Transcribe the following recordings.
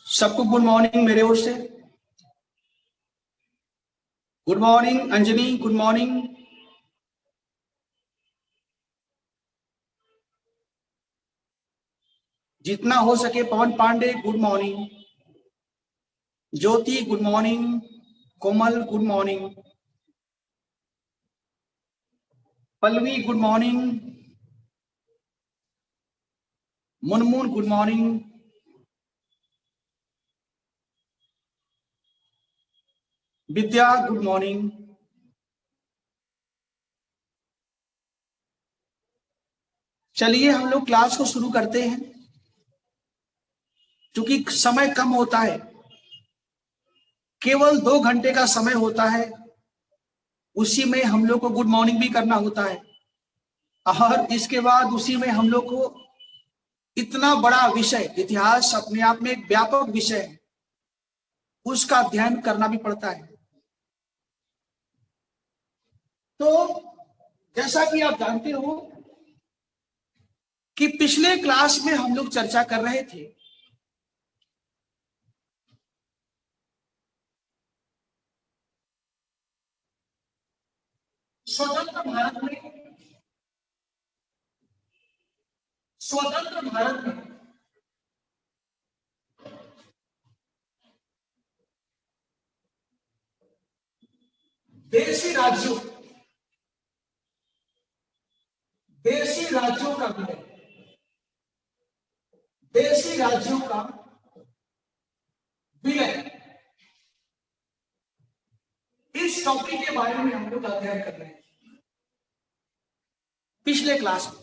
सबको good morning मेरे ओर से। Good morning Anjani, good morning. जितना हो सके Pawan Pandey good morning. Jyoti good morning. Komal good morning. Pallavi good morning. Munmun good morning. Vidya good morning. चलिए हम लोग क्लास को शुरू करते हैं। क्योंकि समय कम होता है, केवल 2 घंटे का समय होता है, उसी में हम लोग को गुड मॉर्निंग भी करना होता है और इसके बाद उसी में हम लोग को इतना बड़ा विषय, इतिहास अपने आप में एक व्यापक विषय है, उसका अध्ययन करना भी पड़ता है। तो जैसा कि आप जानते हो कि पिछले क्लास में हम लोग चर्चा कर रहे थे स्वतंत्र भारत में देशी राज्यों का विलय, देशी राज्यों का विलय, इस टॉपिक के बारे में हम लोग अध्ययन कर रहे हैं। पिछले क्लास में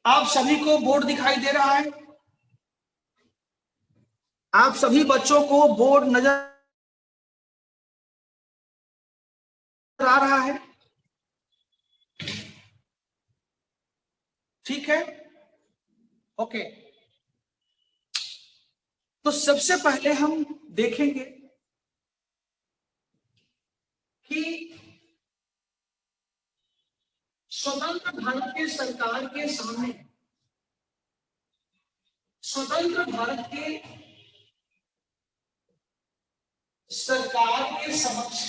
आप सभी को बोर्ड दिखाई दे रहा है? आप सभी बच्चों को बोर्ड नजर आ रहा है? ठीक है, ओके। तो सबसे पहले हम देखेंगे कि स्वतंत्र भारत के सरकार के सामने, स्वतंत्र भारत के सरकार के समक्ष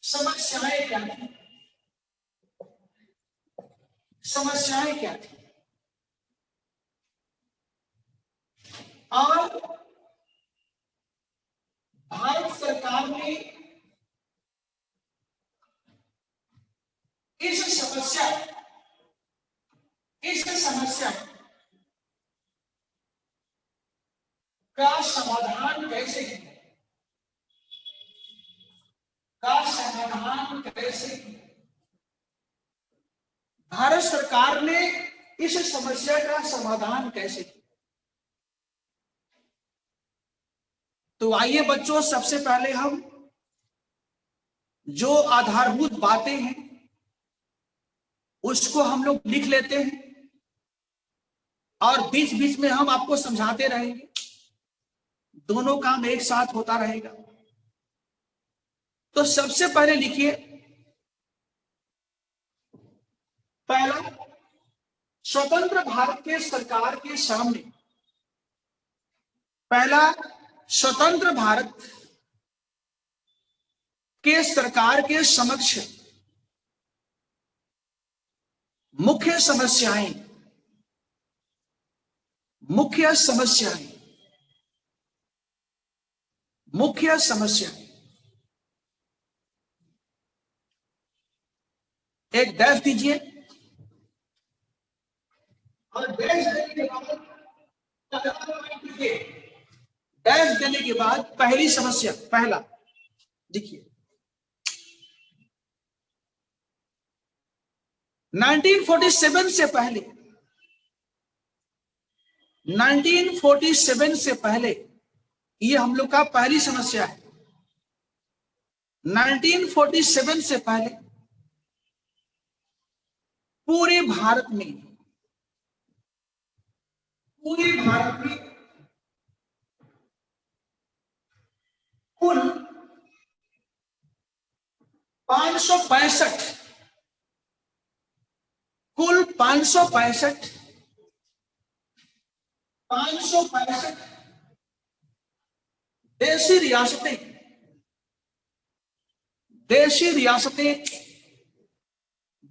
समस्याएं क्या थी, समस्याएं क्या थी और भारत सरकार ने इस समस्या का समाधान कैसे किया, भारत सरकार ने इस समस्या का समाधान कैसे किया? तो आइए बच्चों, सबसे पहले हम जो आधारभूत बातें हैं उसको हम लोग लिख लेते हैं और बीच बीच में हम आपको समझाते रहेंगे, दोनों काम एक साथ होता रहेगा। तो सबसे पहले लिखिए, पहला, स्वतंत्र भारत के सरकार के सामने, पहला, स्वतंत्र भारत के सरकार के समक्ष मुख्य समस्याएं, मुख्य समस्याएं, एक डैश दीजिए और डैश देने के बाद पहली समस्या, पहला देखिए, 1947 से पहले, 1947 से पहले, ये हम लोग का पहली समस्या है। 1947 से पहले पूरे भारत में कुल 565 कुल 565 देशी रियासतें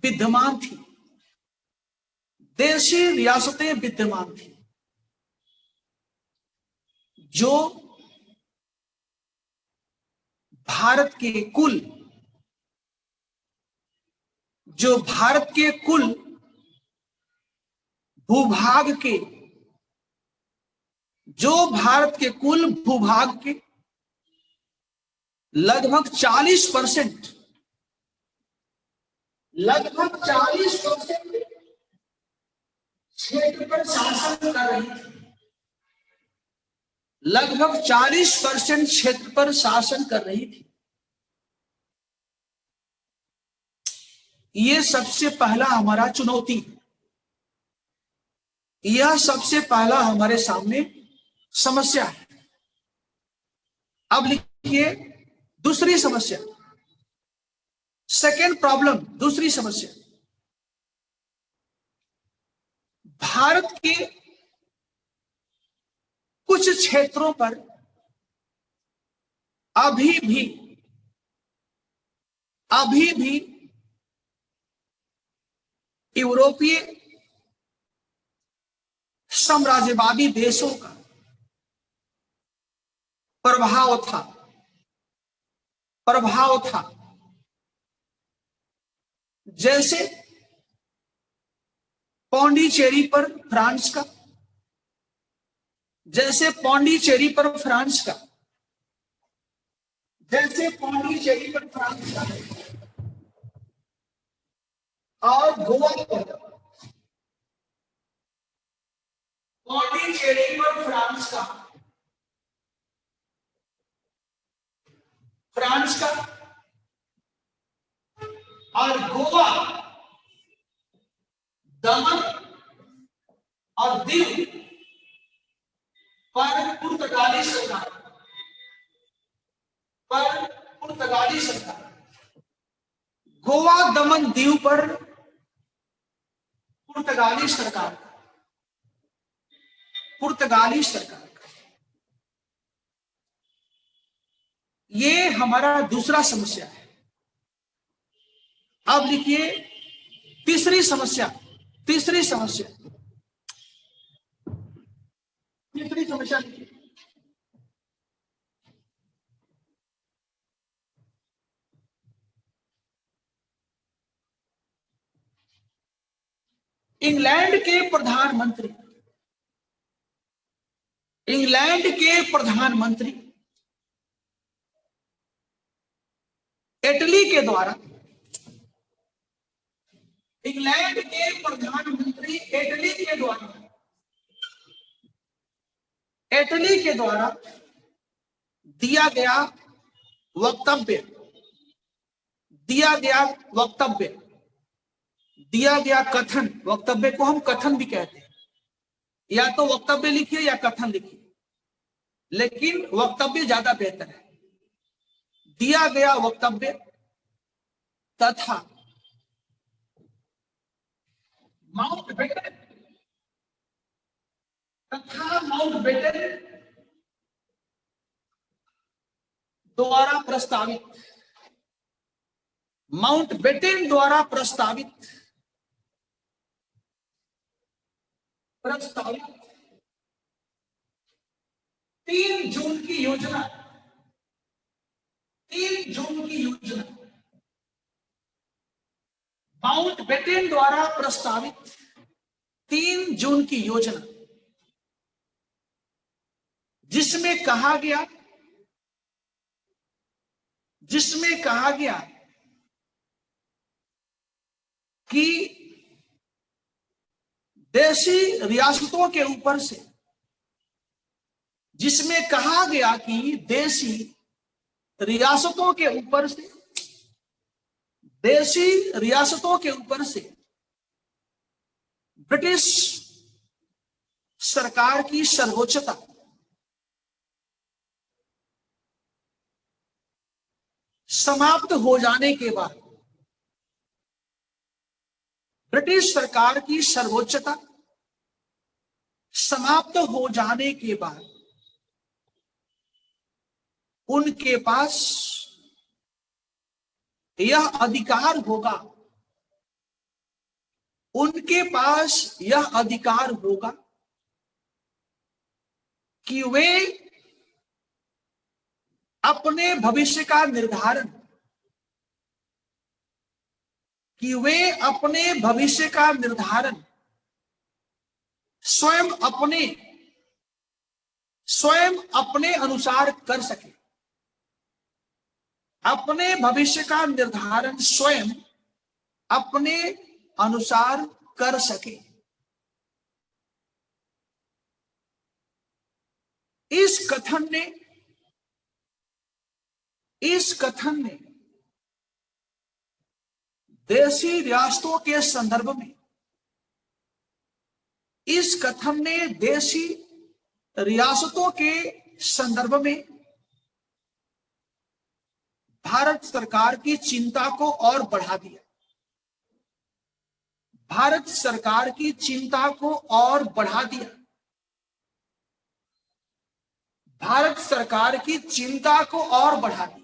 विद्यमान थी। देशी रियासतें विद्यमान थी जो भारत के कुल भूभाग के लगभग 40% क्षेत्र पर शासन कर रही थी। लगभग 40% क्षेत्र पर शासन कर रही थी। ये सबसे पहला हमारा चुनौती, यह सबसे पहला हमारे सामने समस्या है। अब लिखिए दूसरी समस्या, सेकेंड प्रॉब्लम, दूसरी समस्या। भारत के कुछ क्षेत्रों पर अभी भी यूरोपीय साम्राज्यवादी देशों का प्रभाव था। जैसे पौंडीचेरी पर फ्रांस का, और गोवा पर पौंडीचेरी पर फ्रांस का और गोवा, दमन और दीव पर पुर्तगाली सरकार, गोवा, दमन, दीव पर पुर्तगाली सरकार। ये हमारा दूसरा समस्या है। अब लिखिए तीसरी समस्या। लिखिए इंग्लैंड के प्रधानमंत्री इटली के द्वारा दिया गया वक्तव्य, दिया गया कथन, वक्तव्य को हम कथन भी कहते हैं, या तो वक्तव्य लिखिए या कथन लिखिए, लेकिन वक्तव्य ज्यादा बेहतर है। दिया गया वक्तव्य तथा माउंटबेटन द्वारा प्रस्तावित 3 जून की योजना, माउंटबेटन द्वारा प्रस्तावित 3 जून की योजना, जिसमें कहा गया कि देशी रियासतों के ऊपर से, ब्रिटिश सरकार की समाप्त हो जाने के बाद ब्रिटिश सरकार की सर्वोच्चता समाप्त हो जाने के बाद उनके पास यह अधिकार होगा, उनके पास यह अधिकार होगा कि वे अपने भविष्य का निर्धारण, कि वे अपने भविष्य का निर्धारण स्वयं अपने अनुसार कर सके, अपने भविष्य का निर्धारण स्वयं अपने अनुसार कर सके। इस कथन ने देशी रियासतों के संदर्भ में, इस कथन ने देशी रियासतों के संदर्भ में भारत सरकार की चिंता को और बढ़ा दिया, भारत सरकार की चिंता को और बढ़ा दिया, भारत सरकार की चिंता को और बढ़ा दिया।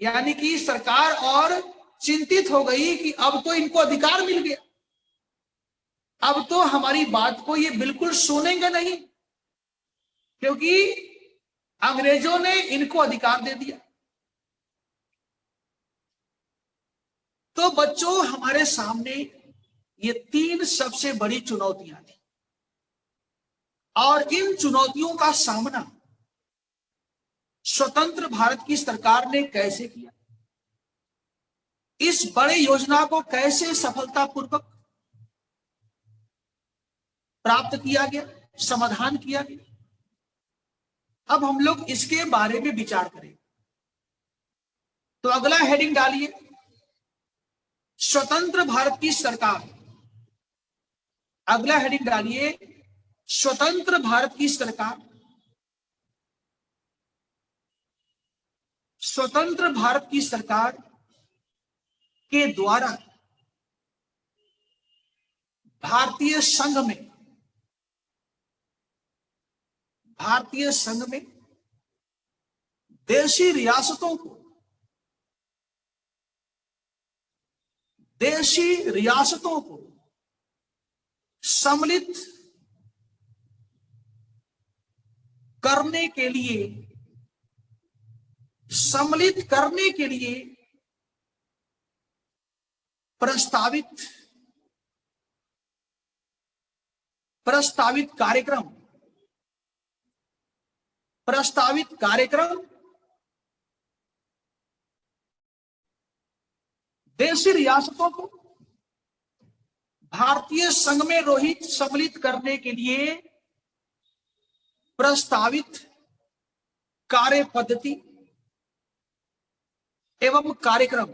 यानी कि सरकार और चिंतित हो गई कि अब तो इनको अधिकार मिल गया, अब तो हमारी बात को ये बिल्कुल सुनेंगे नहीं, क्योंकि अंग्रेजों ने इनको अधिकार दे दिया। तो बच्चों, हमारे सामने ये तीन सबसे बड़ी चुनौतियां थी और इन चुनौतियों का सामना स्वतंत्र भारत की सरकार ने कैसे किया, इस बड़े योजना को कैसे सफलतापूर्वक प्राप्त किया गया, समाधान किया गया, अब हम लोग इसके बारे में विचार करें। तो अगला हेडिंग डालिए, स्वतंत्र भारत की सरकार। अगला हेडिंग डालिए, स्वतंत्र भारत की सरकार। स्वतंत्र भारत की सरकार के द्वारा भारतीय संघ में देशी रियासतों को सम्मिलित करने के लिए प्रस्तावित कार्यक्रम देशी रियासतों को भारतीय संघ में सम्मिलित करने के लिए प्रस्तावित कार्य पद्धति एवं कार्यक्रम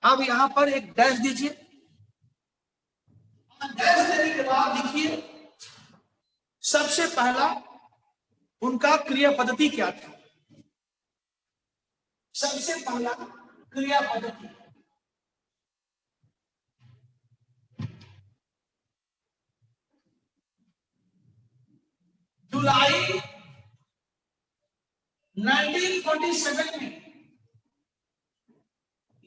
अब यहां पर एक डैश दीजिए, डैश देने के बाद लिखिए सबसे पहला उनका क्रिया पद्धति क्या था। सबसे पहला क्रिया पद्धति जुलाई 1947 में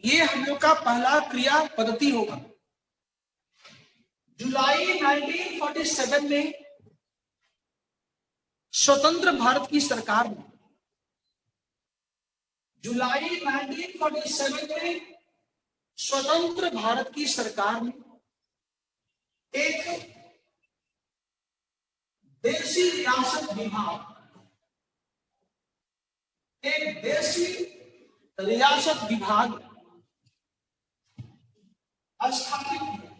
ये हम लोग का पहला क्रिया पद्धति होगा। जुलाई 1947 में स्वतंत्र भारत की सरकार ने, जुलाई 1947 में स्वतंत्र भारत की सरकार ने एक देशी रियासत विभाग स्थापित किया।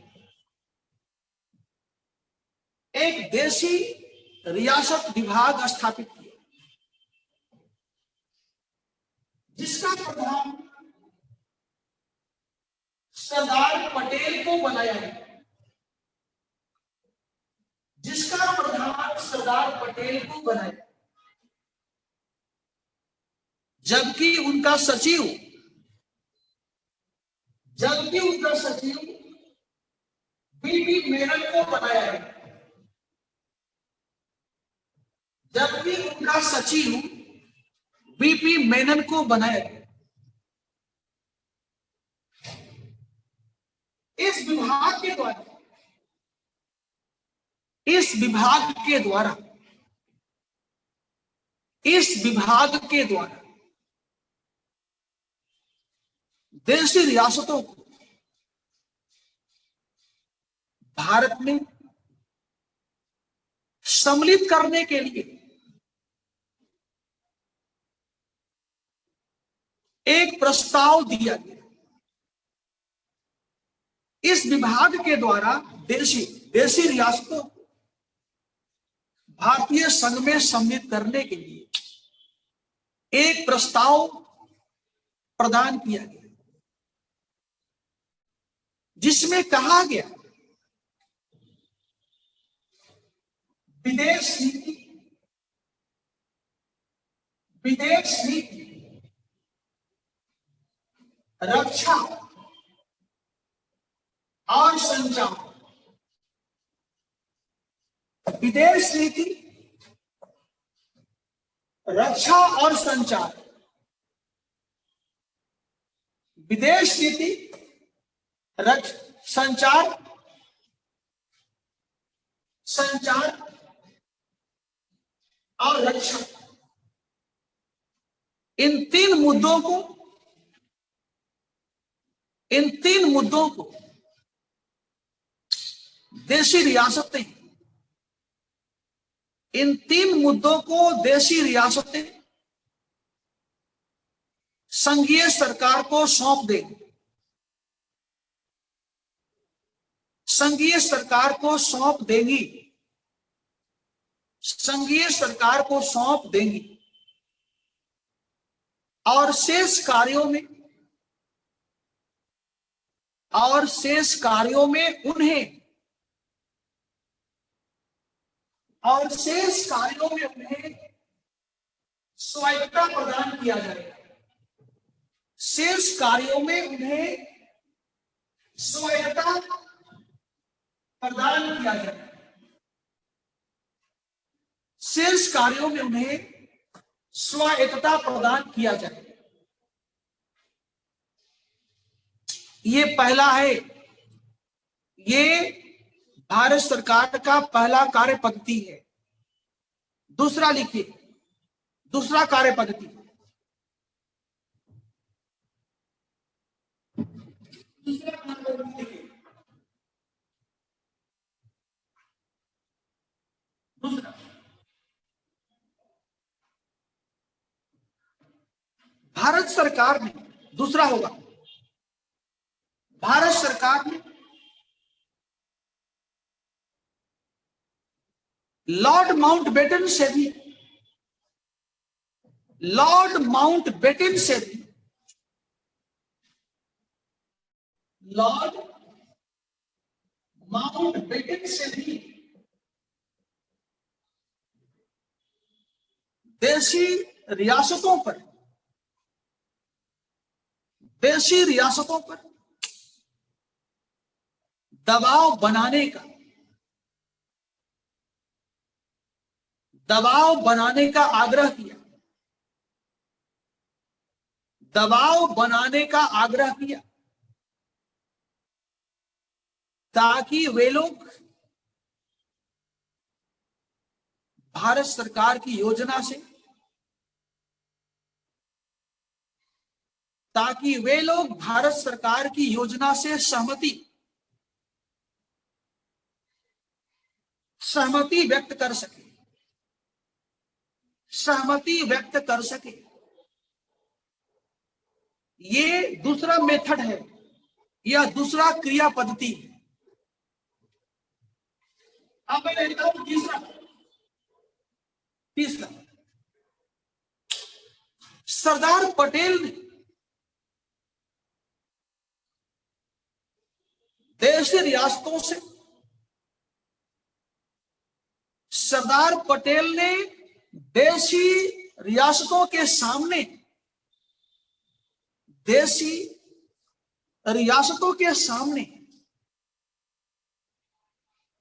एक देशी रियासत विभाग स्थापित किया जिसका प्रधान सरदार पटेल को बनाया गया। जिसका प्रधान सरदार पटेल को बनाया, जबकि उनका सचिव बीपी मेनन को बनाया गया, जबकि उनका सचिव बीपी मेनन को बनाया गया। इस विभाग के द्वारा इस विभाग के द्वारा देशी रियासतों को भारत में सम्मिलित करने के लिए एक प्रस्ताव दिया गया। इस विभाग के द्वारा देशी रियासतों को भारतीय संघ में सम्मिलित करने के लिए एक प्रस्ताव प्रदान किया गया, जिसमें कहा गया विदेश नीति, रक्षा और संचार, विदेश नीति, रक्षा और संचार, विदेश नीति, संचार और रक्षा, इन तीन मुद्दों को देशी रियासतें संघीय सरकार को सौंप देंगी। संघीय सरकार को सौंप देंगी और शेष कार्यों में उन्हें स्वायत्तता प्रदान किया जाएगा। शेष कार्यों में उन्हें स्वायत्तता प्रदान किया जाएगा। शेष कार्यों में उन्हें स्वायत्तता प्रदान किया जाएगा। ये पहला है, ये भारत सरकार का पहला कार्य पद्धति है। दूसरा लिखिए, दूसरा कार्य पद्धति, दूसरा भारत सरकार ने, दूसरा होगा भारत सरकार ने लॉर्ड माउंटबेटन से भी देशी रियासतों पर दबाव बनाने का आग्रह किया, ताकि वे लोग भारत सरकार की योजना से सहमति व्यक्त कर सके। ये दूसरा मेथड है, या दूसरा क्रिया पद्धति है। अब मैं लेता हूं तीसरा। सरदार पटेल ने देशी रियासतों से सरदार पटेल ने देशी रियासतों के सामने, देशी रियासतों के सामने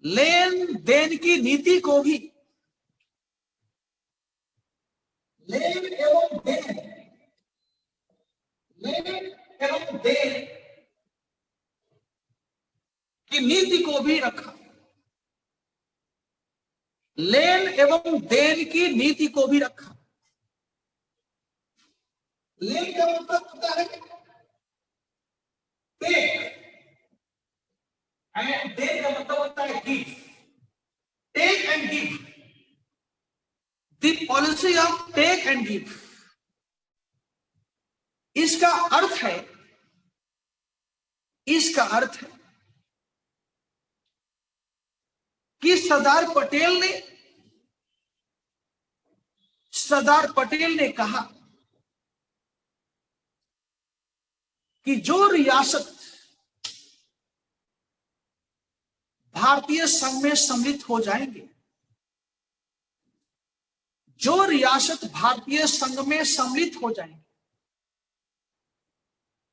लेन देन की नीति को भी, लेन एवं देन, लेन एवं देन की नीति को भी रखा, लेन एवं देन की नीति को भी रखा। लेन का मतलब होता है टेक, एंड देन का मतलब होता है give, take and give, the policy of take and give. इसका अर्थ है, इसका अर्थ है कि सरदार पटेल ने कहा कि जो रियासत भारतीय संघ में सम्मिलित हो जाएंगे, जो रियासत भारतीय संघ में सम्मिलित हो जाएंगे,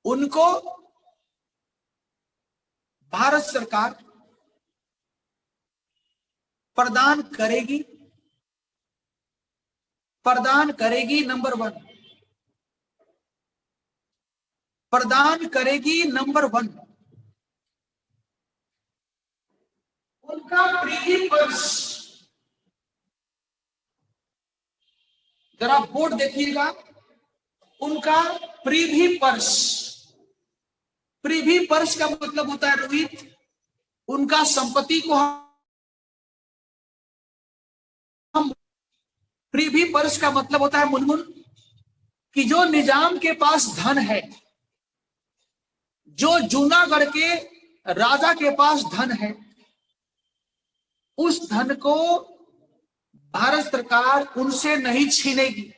उनको भारत सरकार प्रदान करेगी नंबर 1, प्रदान करेगी नंबर 1 उनका प्रीवी पर्स। जरा बोर्ड देखिएगा, उनका प्रीवी पर्स। प्रीवी पर्स का मतलब होता है रोहित, उनका संपत्ति को हम, प्रीवी पर्स का मतलब होता है मुनमुन कि जो निजाम के पास धन है, जो जूनागढ़ के राजा के पास धन है, उस धन को भारत सरकार उनसे नहीं छीनेगी,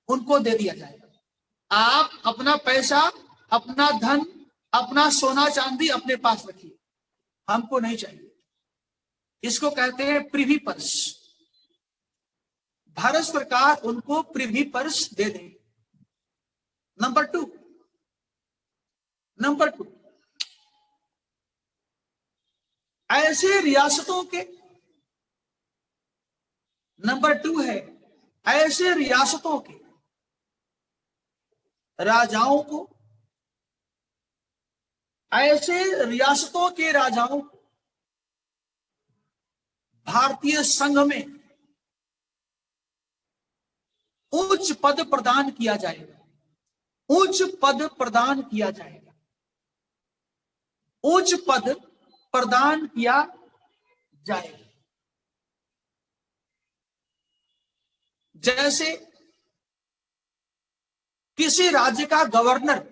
उनको दे दिया जाएगा। आप अपना पैसा, अपना धन, अपना सोना चांदी अपने पास रखिए, हमको नहीं चाहिए। इसको कहते हैं प्रीवी पर्स। भारत सरकार उनको प्रीवी पर्स दे देगी। नंबर 2, ऐसे रियासतों के, नंबर 2 है ऐसे रियासतों के राजाओं को, ऐसे रियासतों के राजाओं को भारतीय संघ में उच्च पद प्रदान किया जाएगा, उच्च पद प्रदान किया जाएगा, उच्च पद प्रदान किया जाएगा। जैसे किसी राज्य का गवर्नर,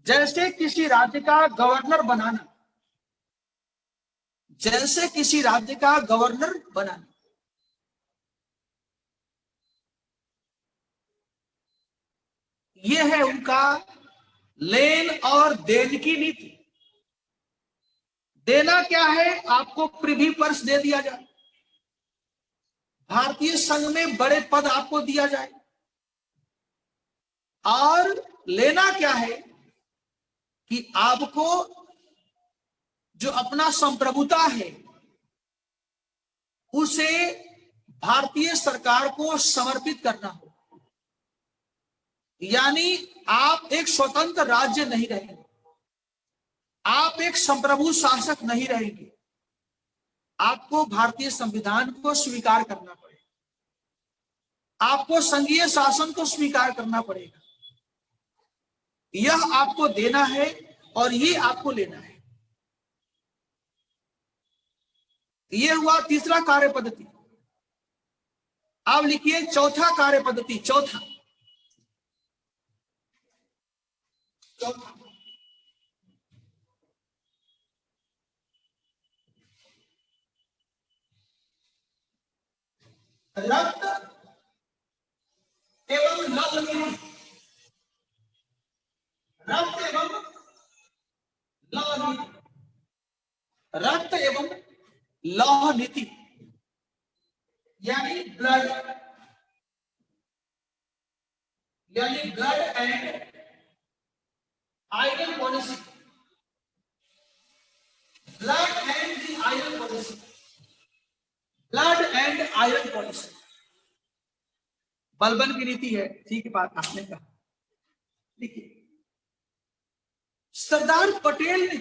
जैसे किसी राज्य का गवर्नर बनाना, जैसे किसी राज्य का गवर्नर बनाना, यह है उनका लेन और देन की नीति। देना क्या है? आपको प्रीवी पर्स दे दिया जाए, भारतीय संघ में बड़े पद आपको दिया जाए। और लेना क्या है कि आपको जो अपना संप्रभुता है उसे भारतीय सरकार को समर्पित करना हो, यानी आप एक स्वतंत्र राज्य नहीं रहेंगे, आप एक संप्रभु शासक नहीं रहेंगे, आपको भारतीय संविधान को स्वीकार करना पड़ेगा, आपको संघीय शासन को स्वीकार करना पड़ेगा। यह आपको देना है और ये आपको लेना है। यह हुआ तीसरा कार्य पद्धति। अब लिखिए चौथा कार्य पद्धति। चौथा रक्त एवं लौह निधि, रक्त एवं लौह निधि, रक्त एवं लौह लौह नीति यानी blood and iron policy, blood and the iron policy, blood and iron policy Balban की नीति है। ठीक है, बात आपने कहा। देखिए, सरदार पटेल ने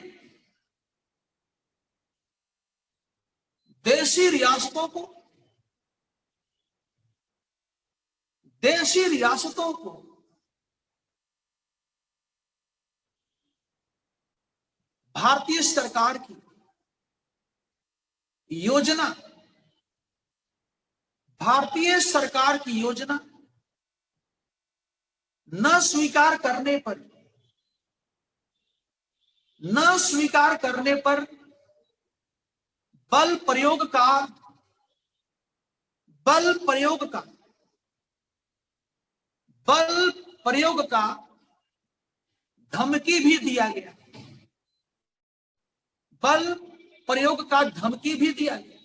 देशी रियासतों को भारतीय सरकार की योजना न स्वीकार करने पर बल प्रयोग का धमकी भी दिया गया। बल प्रयोग का धमकी भी दिया गया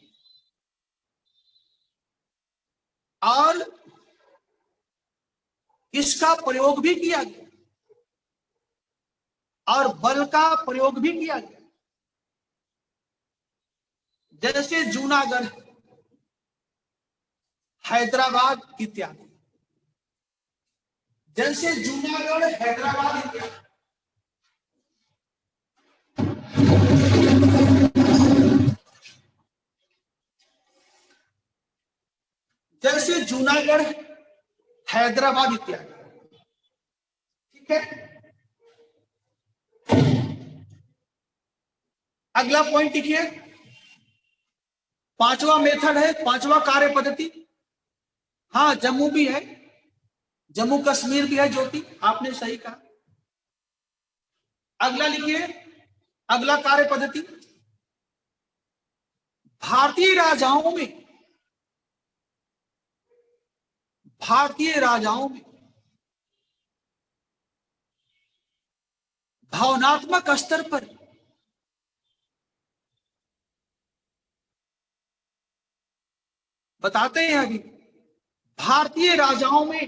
और इसका प्रयोग भी किया गया और बल का प्रयोग भी किया गया। जैसे जूनागढ़, हैदराबाद इत्यादि। जैसे जूनागढ़, हैदराबाद इत्यादि। जैसे जूनागढ़, हैदराबाद इत्यादि। ठीक है, अगला पॉइंट लिखिए। पांचवा मेथड है, पांचवा कार्य पद्धति। हाँ, जम्मू भी है, जम्मू कश्मीर भी है ज्योति, आपने सही कहा। अगला लिखिए, अगला कार्य पद्धति। भारतीय राजाओं में भावनात्मक स्तर पर बताते हैं। अभी भारतीय राजाओं में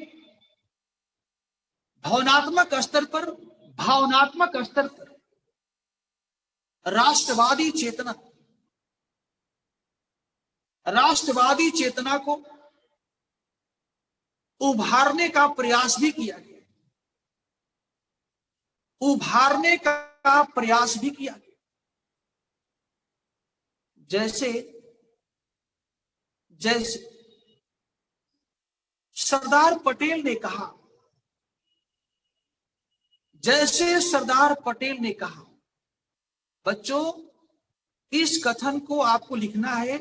भावनात्मक स्तर पर राष्ट्रवादी चेतना को उभारने का प्रयास भी किया गया। जैसे सरदार पटेल ने कहा, बच्चों इस कथन को आपको लिखना है,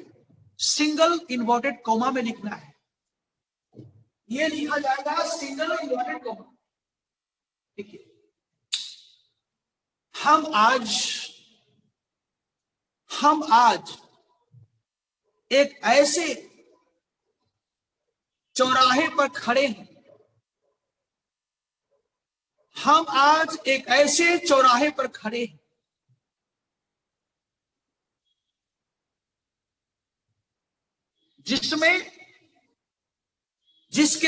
सिंगल इन्वर्टेड कॉमा में लिखना है। ये लिखा जाएगा सिंगल इन्वर्टेड कॉमा। देखिए, हम आज एक ऐसे चौराहे पर खड़े हैं। हम आज एक ऐसे चौराहे पर खड़े हैं जिसके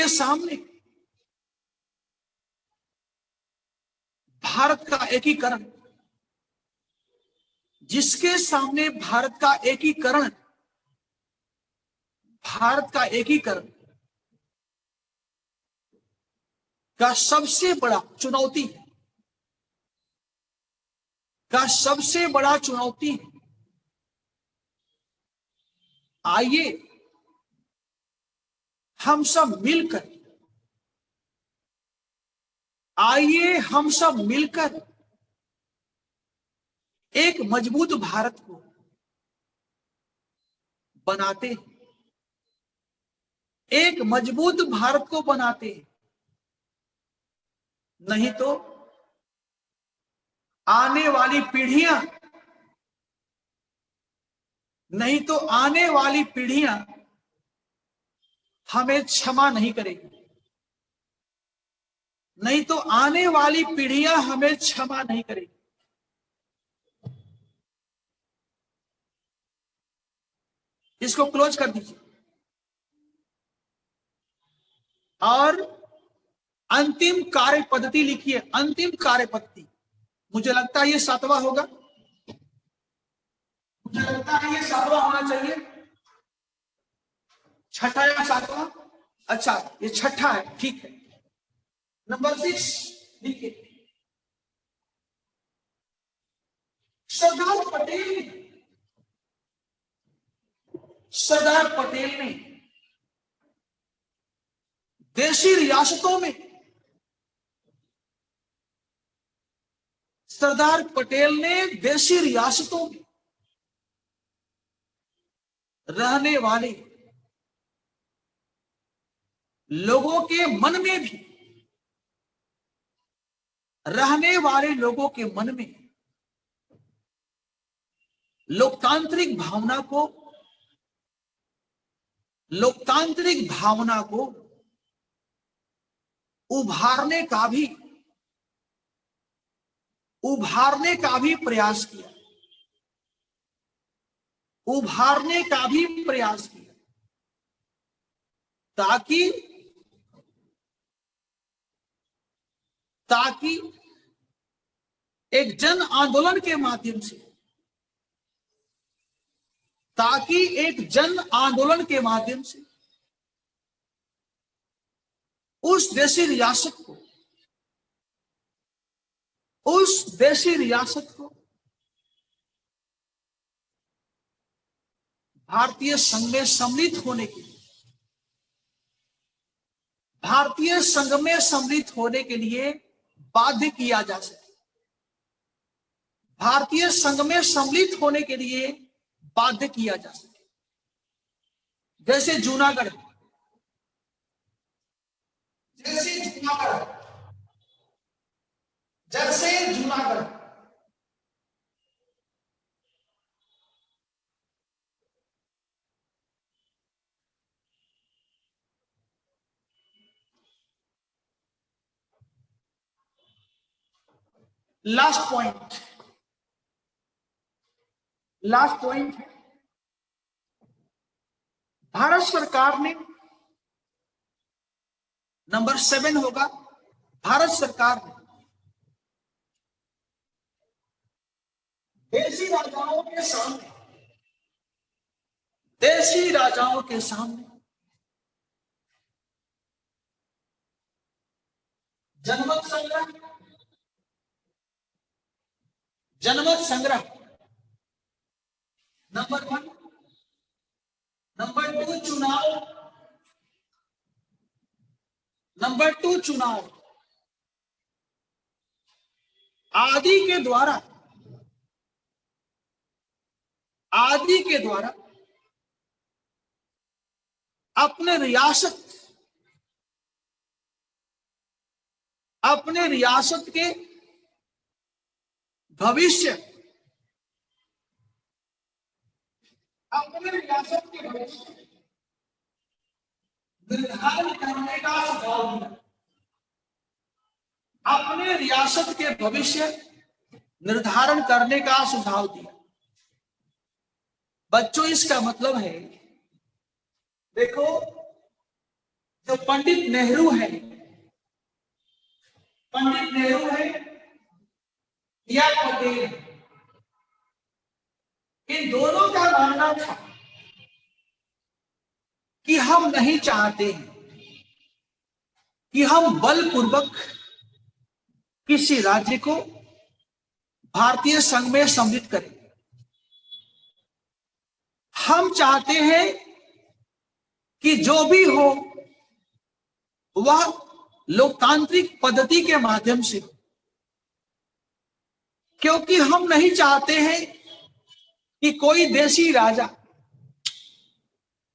सामने भारत का एकीकरण का सबसे बड़ा चुनौती है। आइए हम सब मिलकर एक मजबूत भारत को बनाते हैं। नहीं तो आने वाली पीढ़ियां हमें क्षमा नहीं करेगी। इसको क्लोज कर दीजिए और अंतिम कार्य पद्धति लिखिए। अंतिम कार्य पद्धति, मुझे लगता है ये 7वां होगा, मुझे लगता है ये 7वां होना चाहिए, 6ठा या 7वां। अच्छा ये 6ठा है, ठीक है। नंबर 6 लिखिए। सरदार पटेल ने देशी रियासतों में, सरदार पटेल ने देशी रियासतों में रहने वाले लोगों के मन में भी, रहने वाले लोगों के मन में लोकतांत्रिक भावना को, लोकतांत्रिक भावना को उभारने का भी प्रयास किया, उभारने का भी प्रयास किया, ताकि एक जन आंदोलन के माध्यम से, ताकि एक जन आंदोलन के माध्यम से उस देशी रियासत को, उस देशी रियासत को भारतीय संघ में सम्मिलित होने के लिए, भारतीय संघ में सम्मिलित होने के लिए बाध्य किया जा सके, भारतीय संघ में सम्मिलित होने के लिए बाध्य किया जा सके। जैसे जूनागढ़, जैसे जूनागढ़, जैसे जूनागढ़ लास्ट पॉइंट है, भारत सरकार ने, नंबर 7 होगा, भारत सरकार ने देशी राजाओं के सामने, देशी राजाओं के सामने जनमत संग्रह, जनमत संग्रह नंबर 1, नंबर 2 चुनाव, नंबर 2 चुनाव आदि के द्वारा, आदि के द्वारा अपने रियासत के भविष्य, अपने रियासत के भविष्य निर्धारण करने का सुझाव दिया, अपने रियासत के भविष्य निर्धारण करने का सुझाव दिया। बच्चों इसका मतलब है, देखो जो पंडित नेहरू है, पंडित नेहरू है या पटेल है, इन दोनों का मानना था कि हम नहीं चाहते हैं कि हम बलपूर्वक किसी राज्य को भारतीय संघ में सम्मिलित करें। हम चाहते हैं कि जो भी हो वह लोकतांत्रिक पद्धति के माध्यम से, क्योंकि हम नहीं चाहते हैं कि कोई देशी राजा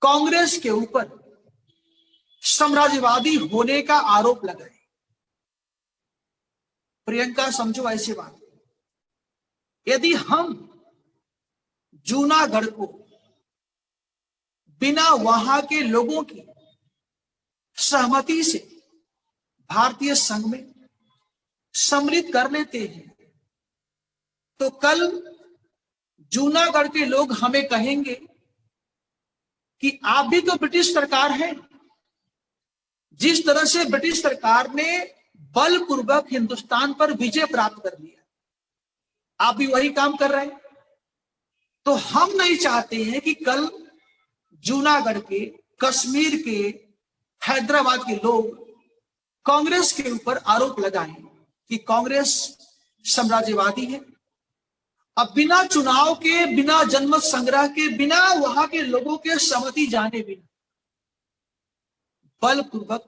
कांग्रेस के ऊपर साम्राज्यवादी होने का आरोप लगाए। प्रियंका समझो ऐसी बात, यदि हम जूनागढ़ को बिना वहां के लोगों की सहमति से भारतीय संघ में सम्मिलित कर लेते हैं, तो कल जूनागढ़ के लोग हमें कहेंगे कि आप भी तो ब्रिटिश सरकार हैं। जिस तरह से ब्रिटिश सरकार ने बलपूर्वक हिंदुस्तान पर विजय प्राप्त कर लिया, आप भी वही काम कर रहे हैं। तो हम नहीं चाहते हैं कि कल जूनागढ़ के, कश्मीर के, हैदराबाद के लोग कांग्रेस के ऊपर आरोप लगाएं कि कांग्रेस साम्राज्यवादी है। अब बिना चुनाव के, बिना जनमत संग्रह के, बिना वहां के लोगों के सहमति जाने बिना बलपूर्वक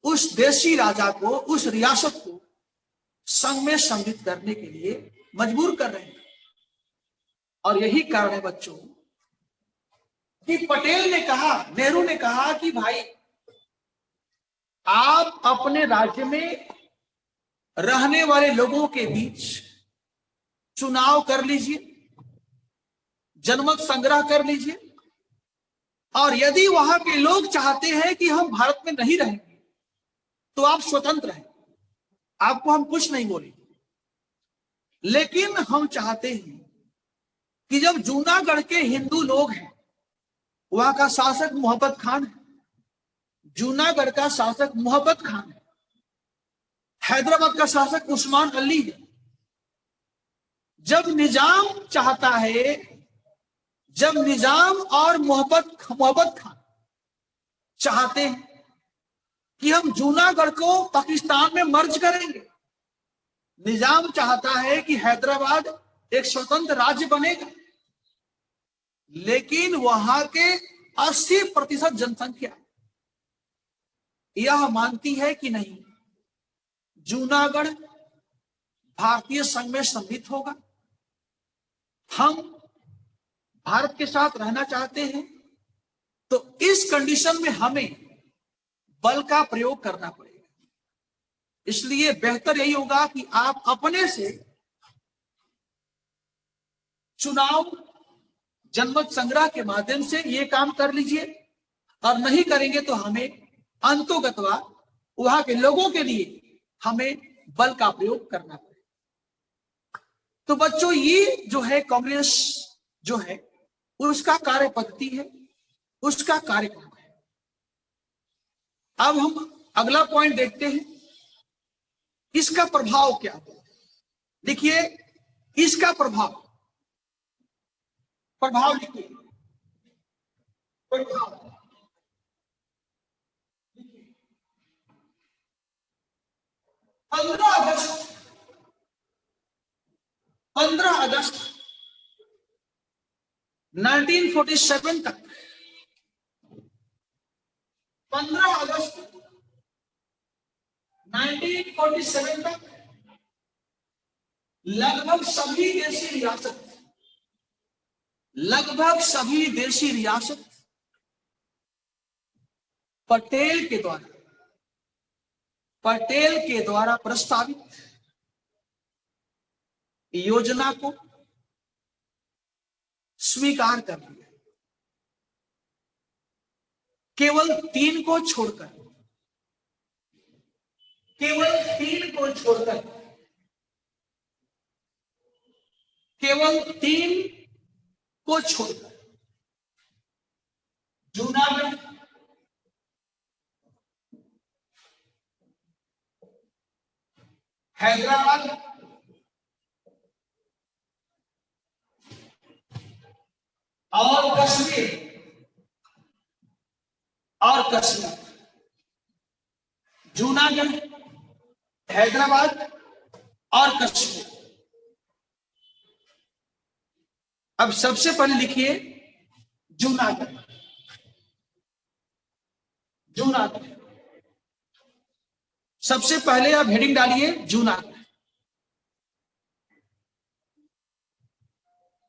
उस देशी राजा को, उस रियासत को संघ में सम्मिलित करने के लिए मजबूर कर रहे हैं। और यही कारण है बच्चों कि पटेल ने कहा, नेहरू ने कहा कि भाई आप अपने राज्य में रहने वाले लोगों के बीच चुनाव कर लीजिए, जनमत संग्रह कर लीजिए, और यदि वहां के लोग चाहते हैं कि हम भारत में नहीं रहेंगे तो आप स्वतंत्र हैं, आपको हम कुछ नहीं बोलेंगे। लेकिन हम चाहते हैं कि जब जूनागढ़ के हिंदू लोग हैं, वहां का शासक मोहब्बत खान है, जूनागढ़ का शासक मोहब्बत खान है, हैदराबाद का शासक उस्मान अली है, जब निजाम चाहता है, जब निजाम और मोहब्बत खान चाहते हैं कि हम जूनागढ़ को पाकिस्तान में मर्ज करेंगे, निजाम चाहता है कि हैदराबाद एक स्वतंत्र राज्य बनेगा, लेकिन वहां के 80% जनसंख्या यह मानती है कि नहीं, जूनागढ़ भारतीय संघ में सम्मिलित होगा, हम भारत के साथ रहना चाहते हैं, तो इस कंडीशन में हमें बल का प्रयोग करना पड़ेगा। इसलिए बेहतर यही होगा कि आप अपने से चुनाव, जनमत संग्रह के माध्यम से ये काम कर लीजिए, और नहीं करेंगे तो हमें अंतोगत्वा वहां के लोगों के लिए हमें बल का प्रयोग करना पड़ेगा। तो बच्चों, ये जो है कांग्रेस जो है उसका कार्य पद्धति है, उसका कार्यक्रम है। अब हम अगला पॉइंट देखते हैं, इसका प्रभाव क्या है। देखिए, इसका प्रभाव लिखिए, प्रभाव 15 अगस्त 1947 तक, 15 अगस्त 1947 तक लगभग सभी देशी रियासत पटेल के द्वारा प्रस्तावित योजना को स्वीकार कर लिया। केवल 3 को छोड़कर, जूनागढ़, हैदराबाद और कश्मीर, जूनागढ़, हैदराबाद और कश्मीर। अब सबसे पहले लिखिए जूनागढ़। सबसे पहले आप हेडिंग डालिए जूनागढ़।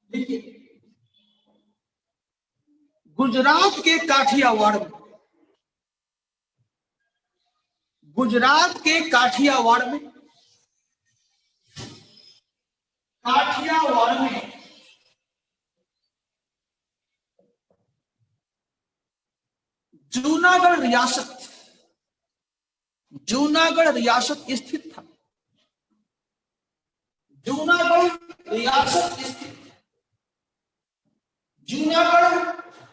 देखिए, गुजरात के काठियावाड़ में, जूनागढ़ रियासत स्थित था। जूनागढ़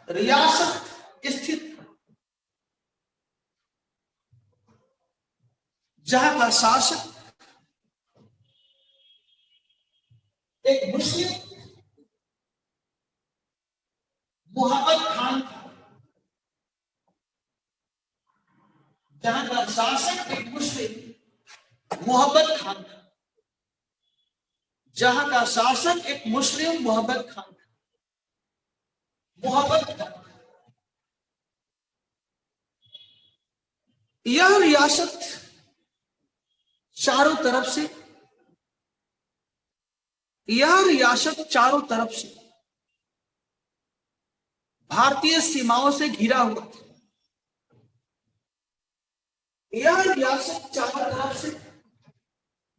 रियासत स्थित, जहां का शासक एक मुस्लिम मोहम्मद खान था। जहां का शासक एक मुस्लिम मोहम्मद खान था। जहां का शासक एक मुस्लिम मोहम्मद खान था। मोहम्मद खान, यह रियासत चारों तरफ से, यह रियासत चारों तरफ से भारतीय सीमाओं से घिरा हुआ था। यह रियासत चारों तरफ से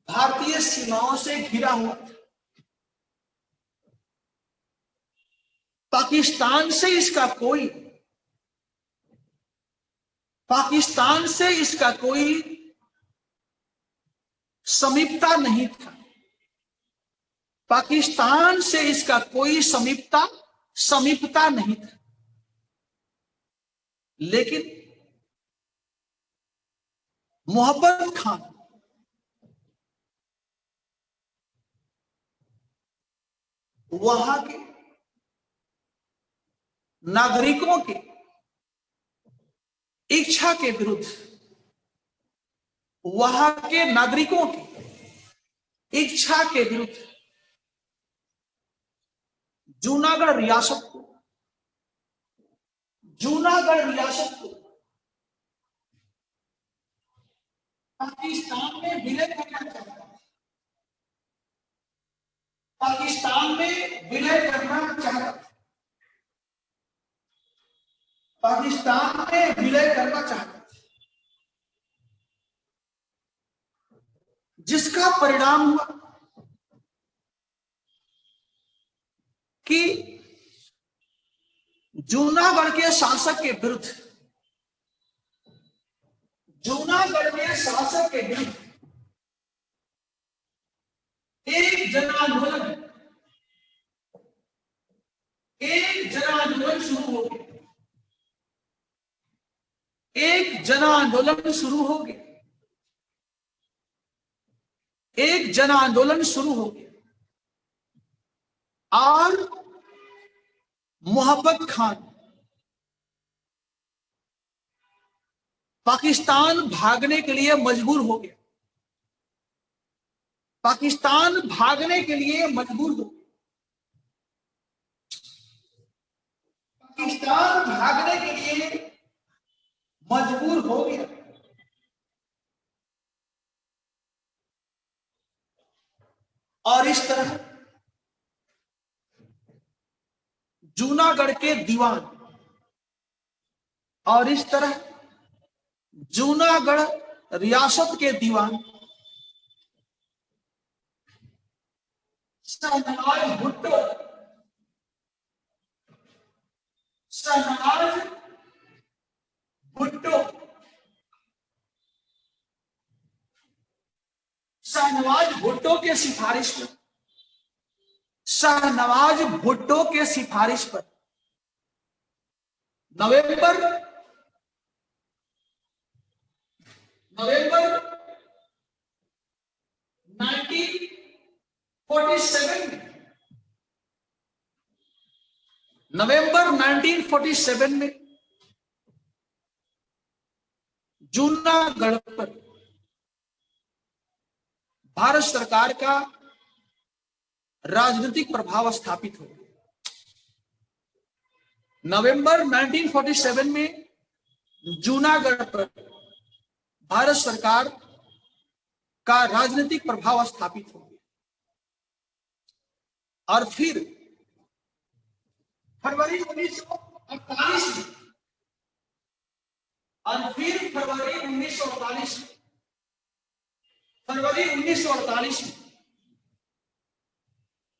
भारतीय सीमाओं से घिरा हुआ था। पाकिस्तान से इसका कोई, पाकिस्तान से इसका कोई समीपता नहीं था। पाकिस्तान से इसका कोई समीपता नहीं था। लेकिन मोहम्मद खान वहां के नागरिकों की इच्छा के विरुद्ध, वहां के नागरिकों की इच्छा के विरुद्ध जूनागढ़ रियासत को पाकिस्तान में विलय करना चाहता था। पाकिस्तान में विलय करना चाहता था। पाकिस्तान में विलय करना चाहता था, जिसका परिणाम हुआ कि जूनागढ़ के शासक के विरुद्ध, जूनागढ़ के शासक के विरुद्ध एक जन आंदोलन शुरू हो गया। एक जन आंदोलन शुरू हो गया। एक जन आंदोलन शुरू हो गया और मोहम्मद खान पाकिस्तान भागने के लिए मजबूर हो गया। पाकिस्तान भागने के लिए मजबूर हो गया। पाकिस्तान भागने के लिए मजबूर हो गया। और इस तरह जूनागढ़ के दीवान, और इस तरह जूनागढ़ रियासत के दीवान शाहनवाज भुट्टो, शाहनवाज भुट्टो, शाहनवाज भुट्टो के सिफारिश पर, शाहनवाज भुट्टो के सिफारिश पर नवंबर 1947 में जूनागढ़ पर भारत सरकार का राजनीतिक प्रभाव स्थापित हो। नवंबर 1947 में जूनागढ़ पर भारत सरकार का राजनीतिक प्रभाव स्थापित हो गया। और फिर फरवरी 1948 में, और फिर फरवरी 1948 में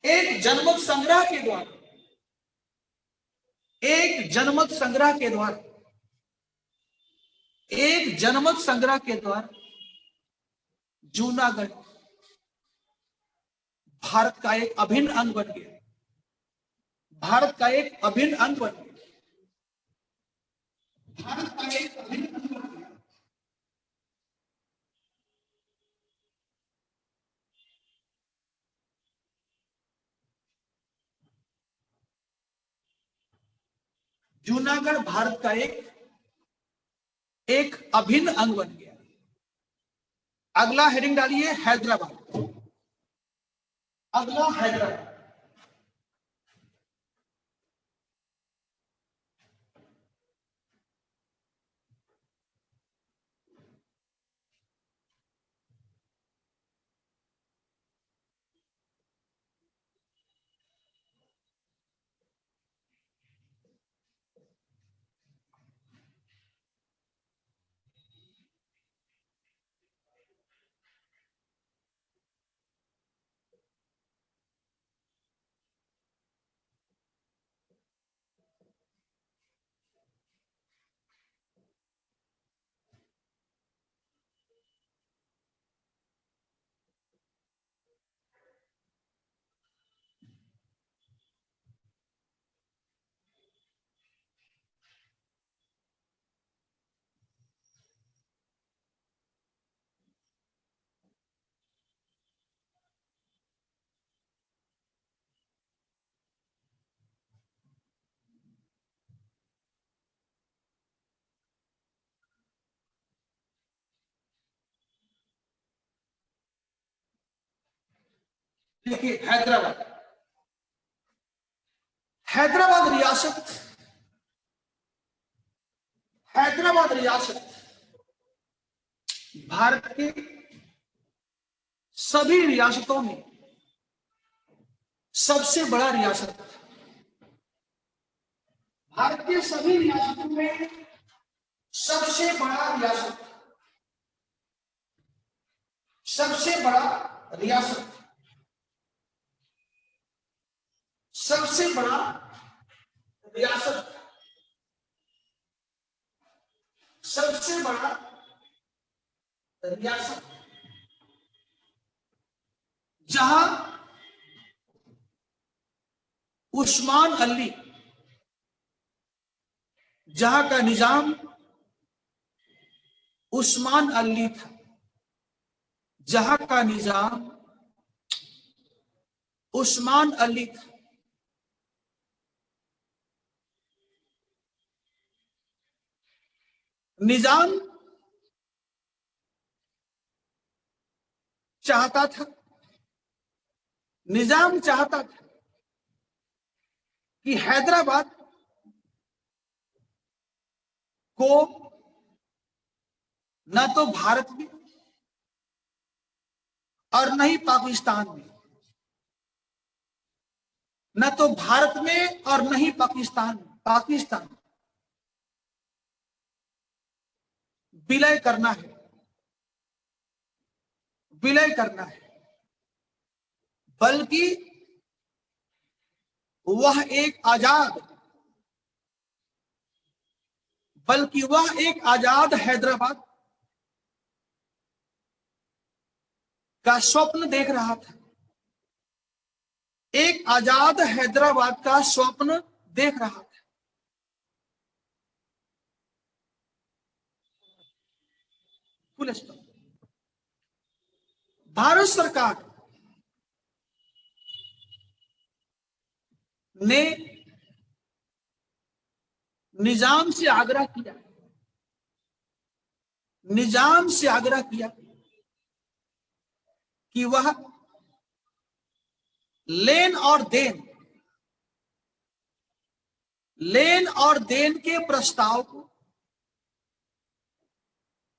एक जनमत संग्रह के द्वारा, एक जनमत संग्रह के द्वारा जूनागढ़ भारत का एक अभिन्न अंग बन गया। भारत का एक अभिन्न अंग बन गया। भारत का एक अभिन्न अंग बन गया। जूनागढ़ भारत का एक अभिन्न अंग बन गया। अगला हेडिंग डालिए हैदराबाद। अगला हैदराबाद। देखिए हैदराबाद। हैदराबाद रियासत, हैदराबाद रियासत भारत के सभी रियासतों में सबसे बड़ा रियासत। भारत के सभी रियासतों में सबसे बड़ा रियासत, सबसे बड़ा रियासत, सबसे बड़ा रियासत, सबसे बड़ा रियासत, जहां उस्मान अली, जहां का निजाम उस्मान अली था, जहां का निजाम उस्मान अली था। निजाम चाहता था, निजाम चाहता था कि हैदराबाद को न तो भारत में और न ही पाकिस्तान में, न तो भारत में और न ही पाकिस्तान विलय करना है, विलय करना है, बल्कि वह एक आजाद, बल्कि वह एक आजाद हैदराबाद का स्वप्न देख रहा था। एक आजाद हैदराबाद का स्वप्न देख रहा था। Full stop. भारत सरकार ने निजाम से आग्रह किया, निजाम से आग्रह किया कि वह लेन और देन, लेन और देन के प्रस्ताव को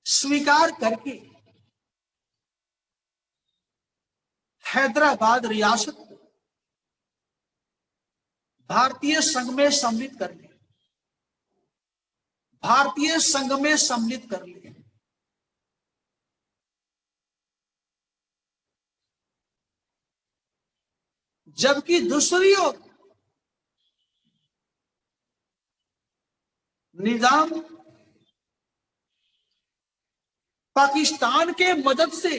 स्वीकार करके हैदराबाद रियासत को भारतीय संघ में सम्मिलित कर ले, भारतीय संघ में सम्मिलित कर ले। जबकि दूसरी ओर निजाम पाकिस्तान के मदद से,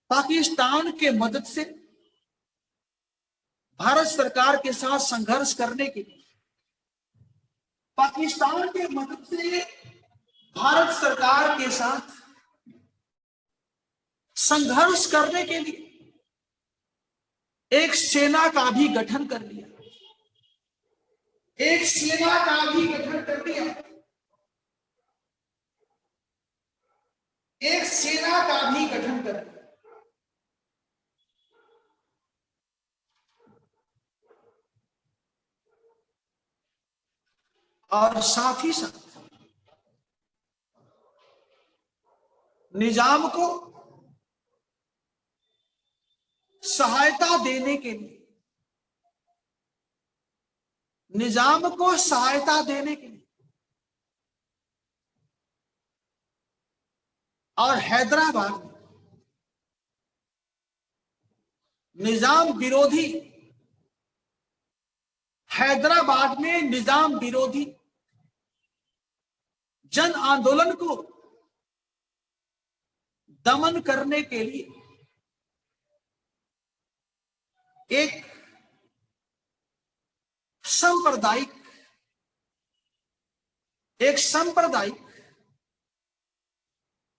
पाकिस्तान के मदद से भारत सरकार के साथ संघर्ष करने के लिए, पाकिस्तान के मदद से भारत सरकार के साथ संघर्ष करने के लिए एक सेना का भी गठन कर लिया, एक सेना का भी गठन कर दिया, एक सेना का भी गठन कर दिया। और साथ ही साथ निजाम को सहायता देने के लिए, निजाम को सहायता देने के लिए और हैदराबाद में निजाम विरोधी, हैदराबाद में निजाम विरोधी जन आंदोलन को दमन करने के लिए एक सांप्रदायिक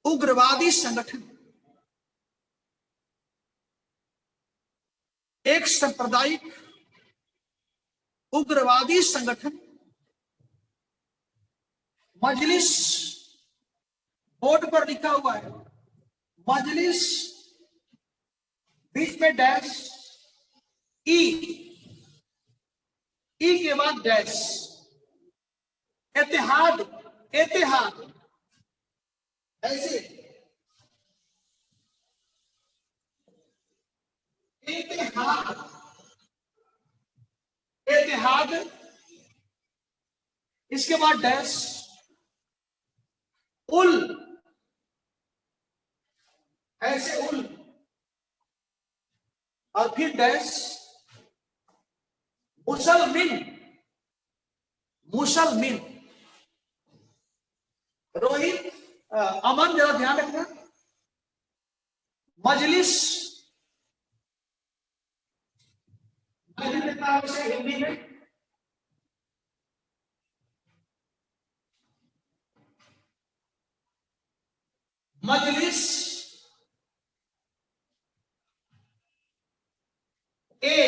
उग्रवादी संगठन, एक सांप्रदायिक उग्रवादी संगठन मजलिस, बोर्ड पर लिखा हुआ है मजलिस, बीच में डैश, ई के बाद डैश, इत्तेहाद, इत्तेहाद, ऐसे इत्तेहाद, इत्तेहाद, इसके बाद डैश, उल, ऐसे उल, और फिर डैश, मुसलमिन, मुसलमिन। रोहित, अमन जरा ध्यान रखना, मजलिस, हिंदी में मजलिस ए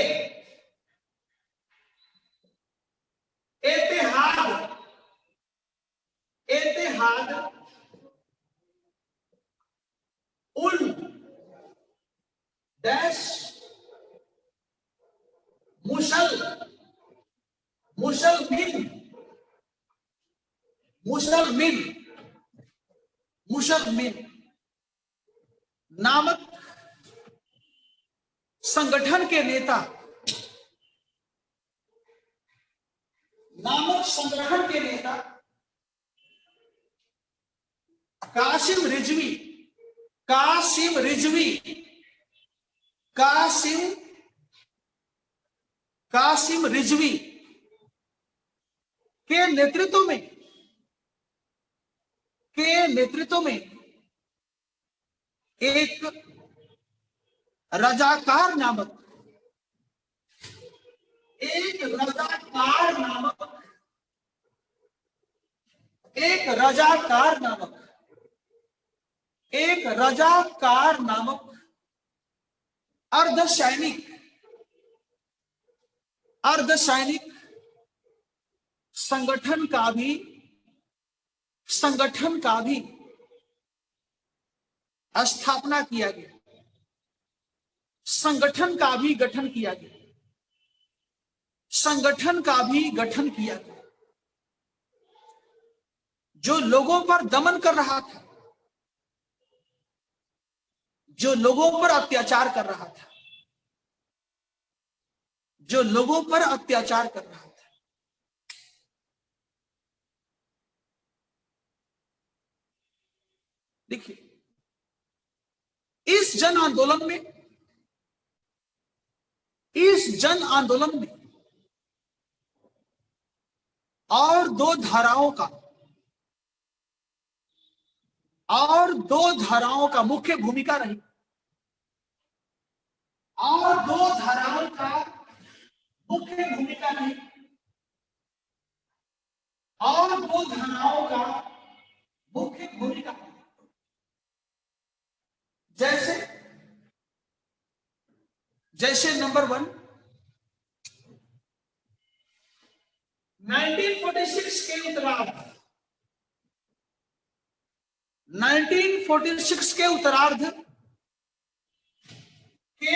इत्तेहाद, इत्तेहाद उल डैश मुसलमिन, मुसलमिन, मुसलमिन नामक संगठन के नेता, नामक संगठन के नेता कासिम रिजवी, कासिम रिजवी, कासिम रिजवी के नेतृत्व में एक रजाकार नामक, एक रजाकार नामक अर्धसैनिक संगठन का भी स्थापना किया गया, संगठन का भी गठन किया गया, जो लोगों पर दमन कर रहा था, जो लोगों पर अत्याचार कर रहा था, देखिए इस जन आंदोलन में और दो धाराओं का मुख्य भूमिका रही, और दो धाराओं का मुख्य भूमिका नहीं और दो धाराओं का मुख्य भूमिका। जैसे जैसे नंबर 1, 1946 के उत्तरार्ध 1946 के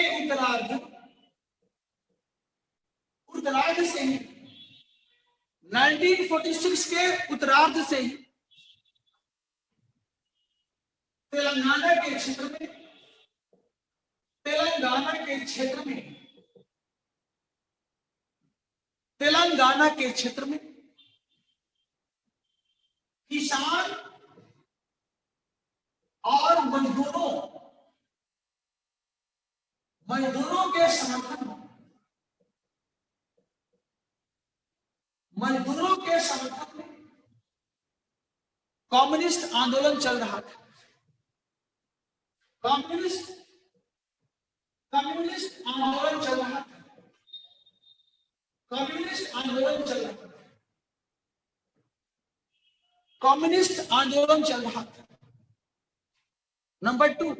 उत्तरार्ध से ही 1946 के उत्तरार्ध से ही तेलंगाना के क्षेत्र में किसान और मजदूरों के समर्थन में कम्युनिस्ट आंदोलन चल रहा था। कम्युनिस्ट आंदोलन चल रहा था। कम्युनिस्ट आंदोलन चल रहा था। नंबर 2,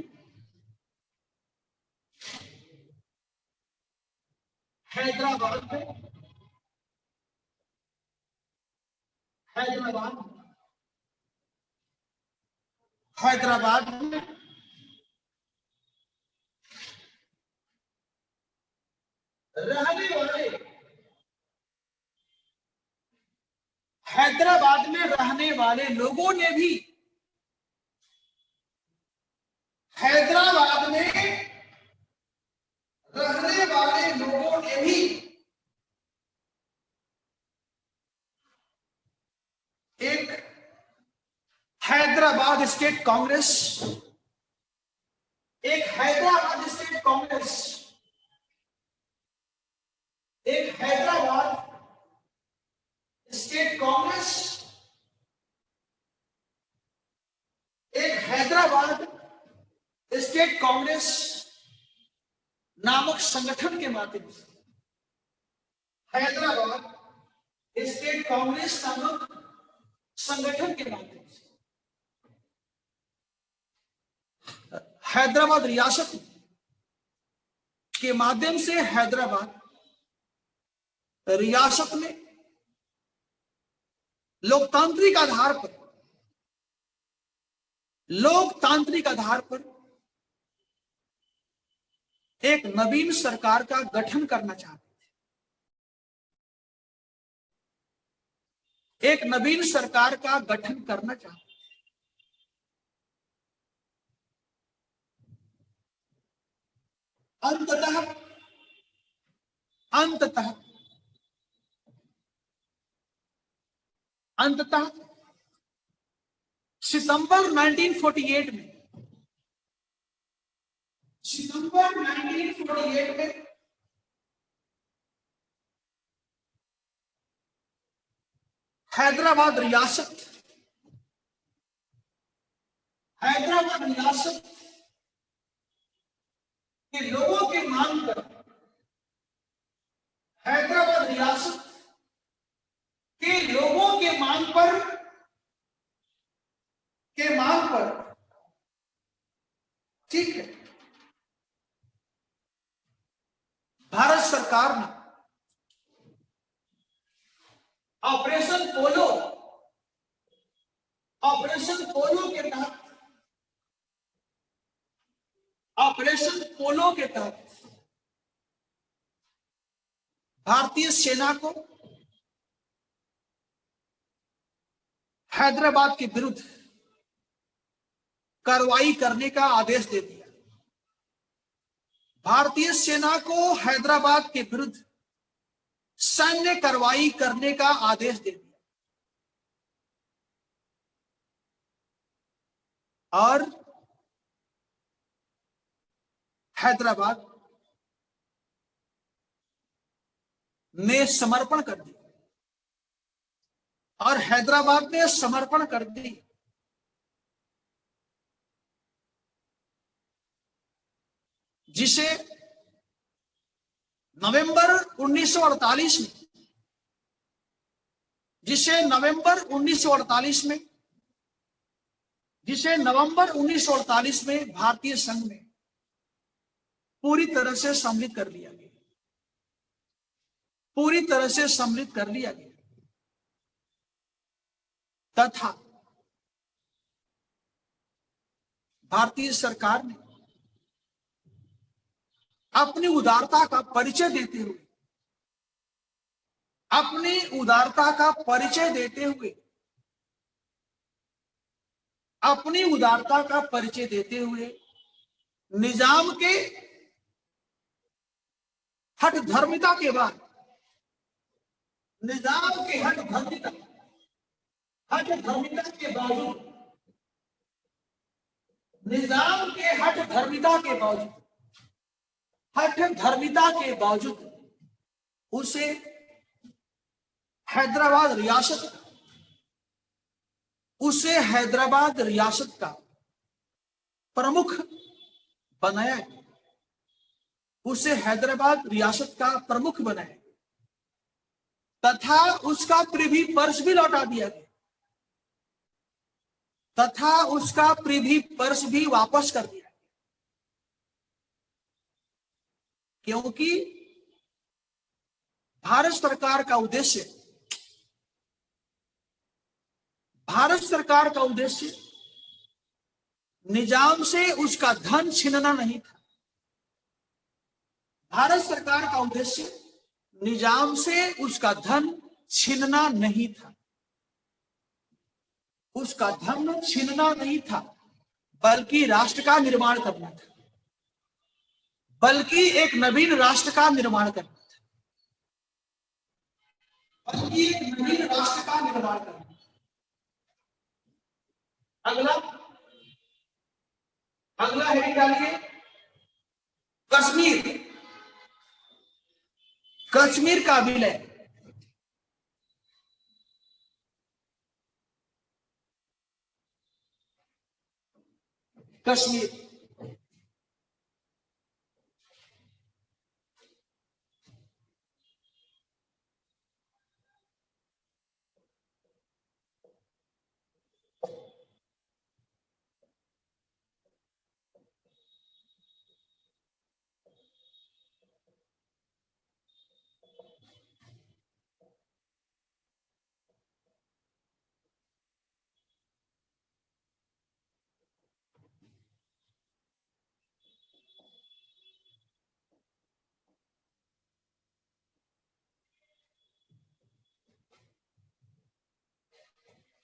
हैदराबाद में रहने वाले लोगों ने भी एक हैदराबाद स्टेट कांग्रेस एक हैदराबाद स्टेट कांग्रेस नामक संगठन के माध्यम से हैदराबाद स्टेट कांग्रेस नामक संगठन के माध्यम से हैदराबाद रियासत के माध्यम से हैदराबाद रियासत में लोकतांत्रिक आधार पर एक नवीन सरकार का गठन करना चाहते थे। अंततः सितंबर 1948 में हैदराबाद रियासत के लोगों की मांग पर ठीक है, भारत सरकार ने ऑपरेशन पोलो के तहत भारतीय सेना को हैदराबाद के विरुद्ध कार्रवाई करने का आदेश दे दिया। भारतीय सेना को हैदराबाद के विरुद्ध सैन्य कार्रवाई करने का आदेश दे दिया और हैदराबाद ने समर्पण कर दिया जिसे नवंबर 1948 में, जिसे नवंबर 1948 में भारतीय संघ में पूरी तरह से सम्मिलित कर लिया गया, पूरी तरह से सम्मिलित कर लिया गया, तथा भारतीय सरकार ने अपनी उदारता का परिचय देते हुए, अपनी उदारता का परिचय देते हुए, अपनी उदारता का परिचय देते हुए निजाम के हठधर्मिता के बाद, निजाम के हठधर्मिता के बावजूद, निजाम के हठधर्मिता के बावजूद उसे हैदराबाद रियासत का प्रमुख बनाया, उसे हैदराबाद रियासत का प्रमुख बनाया तथा उसका प्रिवी पर्स भी लौटा दिया गया, तथा उसका प्रिवी पर्स भी वापस कर दिया, क्योंकि भारत सरकार का उद्देश्य निजाम से उसका धन छीनना नहीं था। भारत सरकार का उद्देश्य निजाम से उसका धन छीनना नहीं था, उसका धन छीनना नहीं था, बल्कि राष्ट्र का निर्माण करना था, बल्कि एक नवीन राष्ट्र का निर्माण करना था, बल्कि एक नवीन राष्ट्र का निर्माण करना। अगला हेडिंग डालिए, कश्मीर का विलय। कश्मीर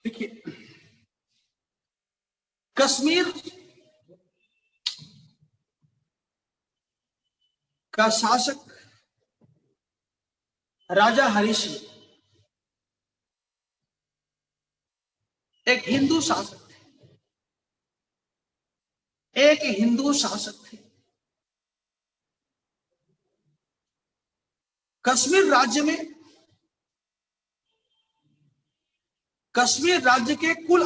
देखिए, कश्मीर का शासक राजा हरि सिंह एक हिंदू शासक थे। कश्मीर राज्य के कुल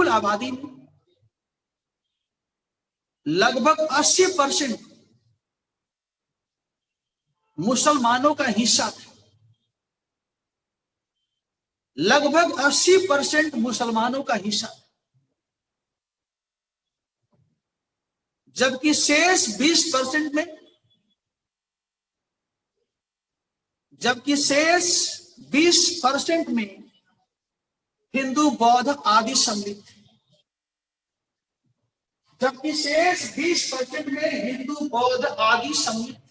आबादी में लगभग 80% मुसलमानों का हिस्सा था, लगभग 80% मुसलमानों का हिस्सा, जबकि शेष 20% में हिंदू बौद्ध आदि सम्मिलित थे, जबकि शेष 20% में हिंदू बौद्ध आदि सम्मिलित थे।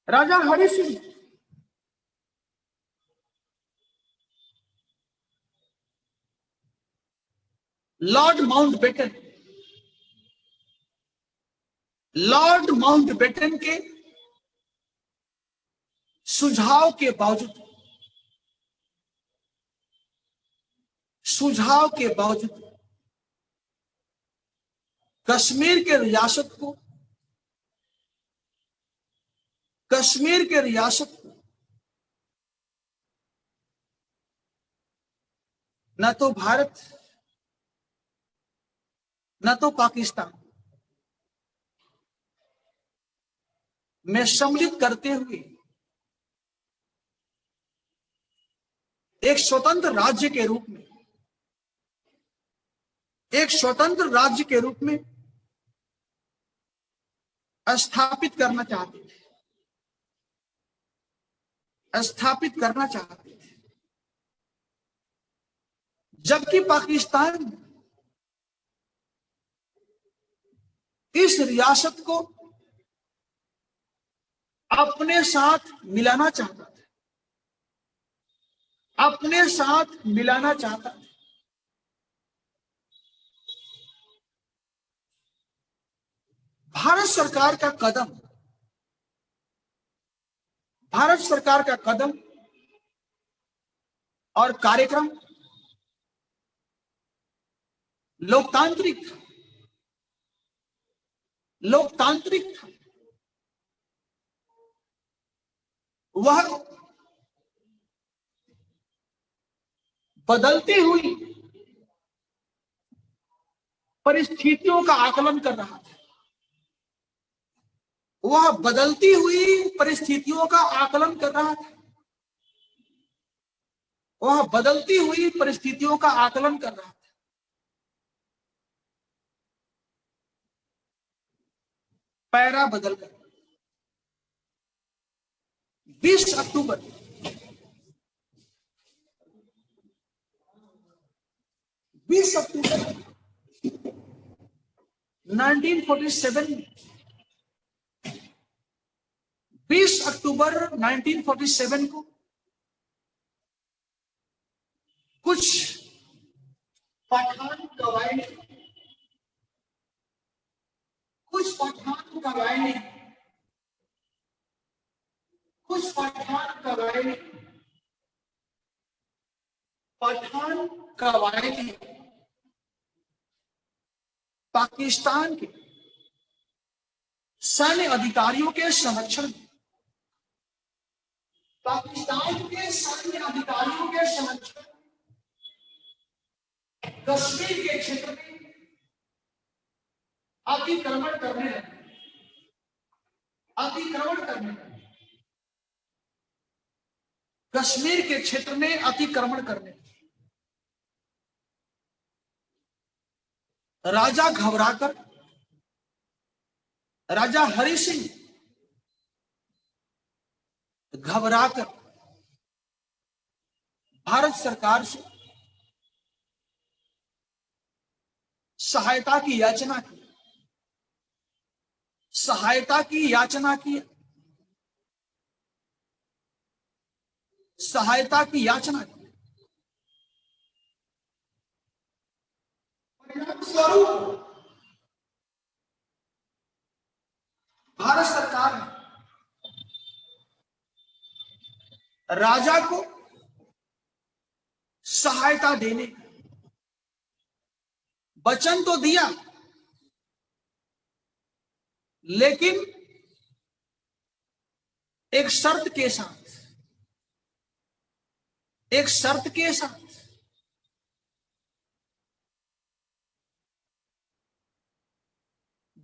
राजा हरि सिंह लॉर्ड माउंटबेटन के सुझाव के बावजूद कश्मीर के रियासत को कश्मीर के रियासत को न तो भारत न तो पाकिस्तान में सम्मिलित करते हुए एक स्वतंत्र राज्य के रूप में, एक स्वतंत्र राज्य के रूप में स्थापित करना चाहते थे, स्थापित करना चाहते थे। जबकि पाकिस्तान इस रियासत को अपने साथ मिलाना चाहता था, अपने साथ मिलाना चाहता था। भारत सरकार का कदम, भारत सरकार का कदम और कार्यक्रम लोकतांत्रिक था, लोकतांत्रिक था। वह बदलती हुई परिस्थितियों का आकलन कर रहा था, वह बदलती हुई परिस्थितियों का आकलन कर रहा था, वह बदलती हुई परिस्थितियों का आकलन कर रहा था। पैरा बदलकर 20 अक्टूबर 1947 में, 20 अक्टूबर 1947 को कुछ पठान कबायली, कुछ पठान कबायली, कुछ पठान कबायली, पठान कबायली पाकिस्तान के सैन्य अधिकारियों के संरक्षण में, पाकिस्तान के सैन्य अधिकारियों के संरक्षण में कश्मीर के क्षेत्र में अतिक्रमण करने लगे, अतिक्रमण करने लगे, कश्मीर के क्षेत्र में अतिक्रमण करने लगे। राजा घबराकर, राजा हरि सिंह घबराकर भारत सरकार से सहायता की याचना की, सहायता की याचना की, सहायता की याचना की। स्वरूप भारत सरकार ने राजा को सहायता देने वचन तो दिया, लेकिन एक शर्त के साथ, एक शर्त के साथ।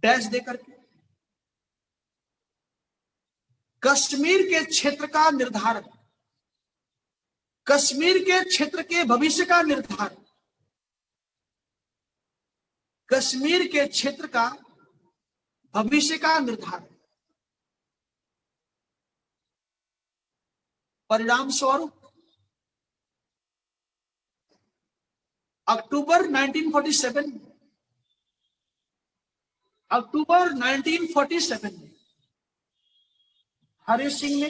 डैश देकर के कश्मीर के क्षेत्र का निर्धारण, कश्मीर के क्षेत्र के भविष्य का निर्धारण, कश्मीर के क्षेत्र का भविष्य का निर्धारण, परिणाम स्वरूप अक्टूबर 1947 में, अक्टूबर 1947 में हरि सिंह ने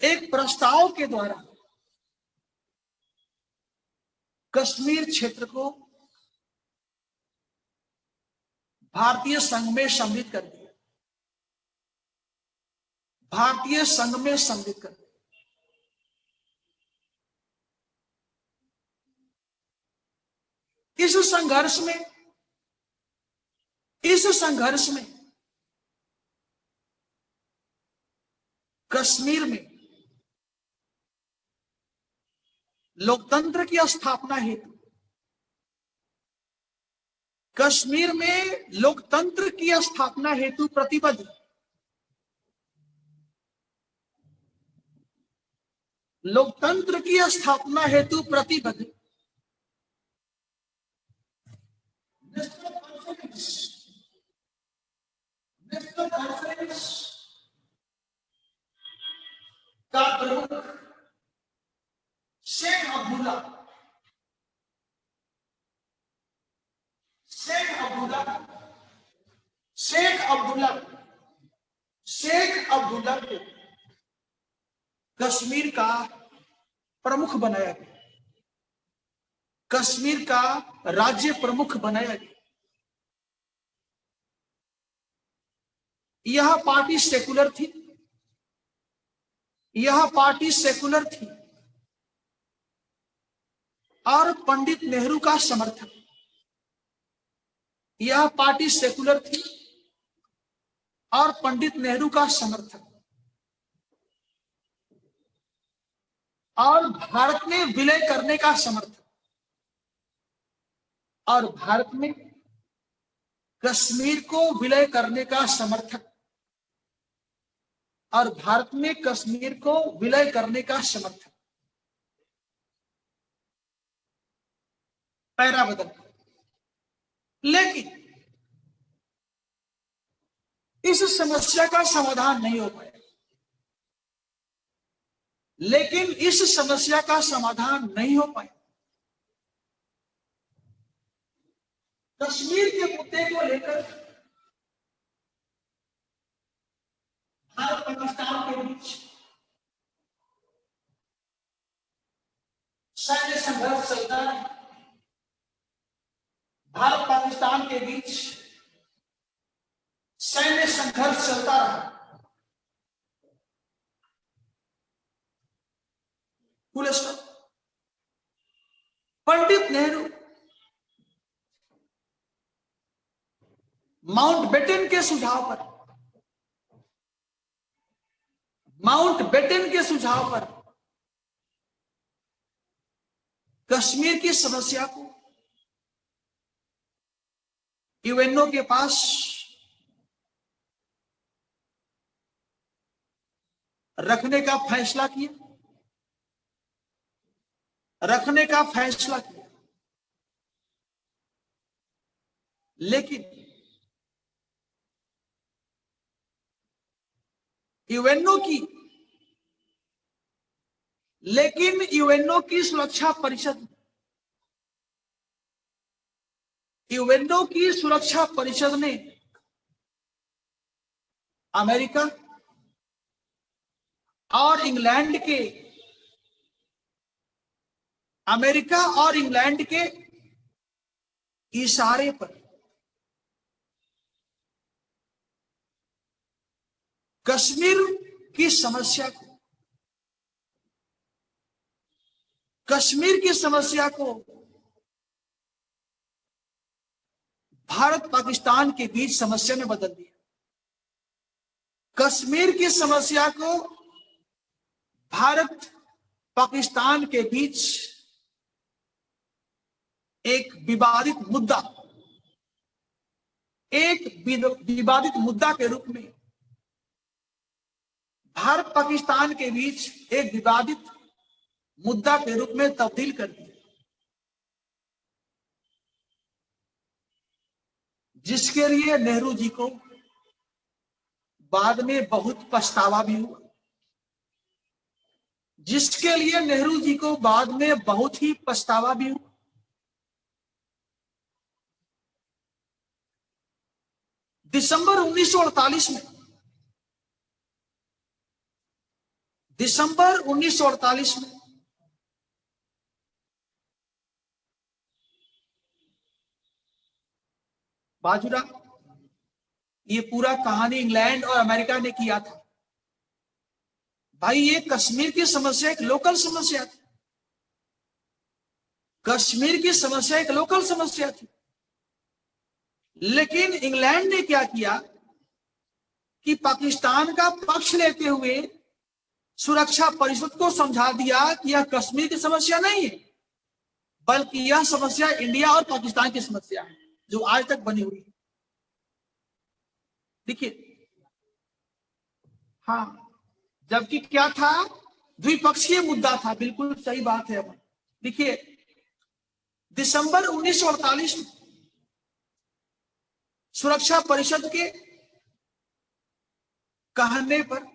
एक प्रस्ताव के द्वारा कश्मीर क्षेत्र को भारतीय संघ में सम्मिलित कर दिया, भारतीय संघ में सम्मिलित कर दिया। इस संघर्ष में कश्मीर में लोकतंत्र की स्थापना हेतु, कश्मीर में लोकतंत्र की स्थापना हेतु प्रतिबद्ध, लोकतंत्र की स्थापना हेतु प्रतिबद्ध नेशनल कॉन्फ्रेंस का प्रमुख शेख अब्दुल्ला, शेख अब्दुल्ला को कश्मीर का प्रमुख बनाया गया, कश्मीर का राज्य प्रमुख बनाया गया। यह पार्टी सेकुलर थी, यह पार्टी सेकुलर थी और पंडित नेहरू का समर्थक, यह पार्टी सेकुलर थी और पंडित नेहरू का समर्थक, और भारत में विलय करने का समर्थक, और भारत में कश्मीर को विलय करने का समर्थक, और भारत में कश्मीर को विलय करने का समर्थक। पैरा बदल, लेकिन इस समस्या का समाधान नहीं हो पाया, लेकिन इस समस्या का समाधान नहीं हो पाया। कश्मीर के मुद्दे को लेकर भारत पाकिस्तान के बीच सैन्य संघर्ष चलता है, भारत पाकिस्तान के बीच सैन्य संघर्ष चलता रहा। पंडित नेहरू माउंटबेटन के सुझाव पर, माउंटबेटन के सुझाव पर कश्मीर की समस्या को यूएनओ के पास रखने का फैसला किया, रखने का फैसला किया। लेकिन यूएनओ की सुरक्षा परिषद, यूएनओ की सुरक्षा परिषद ने अमेरिका और इंग्लैंड के इशारे पर कश्मीर की समस्या को भारत पाकिस्तान के बीच समस्या में बदल दिया। कश्मीर की समस्या को भारत पाकिस्तान के बीच एक विवादित मुद्दा के रूप में, भारत पाकिस्तान के बीच एक विवादित मुद्दा के रूप में तब्दील कर दिया, जिसके लिए नेहरू जी को बाद में बहुत पछतावा भी हुआ, जिसके लिए नेहरू जी को बाद में बहुत ही पछतावा भी हुआ। दिसंबर 1948 में बाजूरा, ये पूरा कहानी इंग्लैंड और अमेरिका ने किया था। भाई ये कश्मीर की समस्या एक लोकल समस्या थी, कश्मीर की समस्या एक लोकल समस्या थी। लेकिन इंग्लैंड ने क्या किया कि पाकिस्तान का पक्ष लेते हुए सुरक्षा परिषद को समझा दिया कि यह कश्मीर की समस्या नहीं है, बल्कि यह समस्या इंडिया और पाकिस्तान की समस्या है जो आज तक बनी हुई है। देखिए, हाँ, जबकि क्या था, द्विपक्षीय मुद्दा था, बिल्कुल सही बात है। देखिए, दिसंबर 1948 में सुरक्षा परिषद के कहने पर,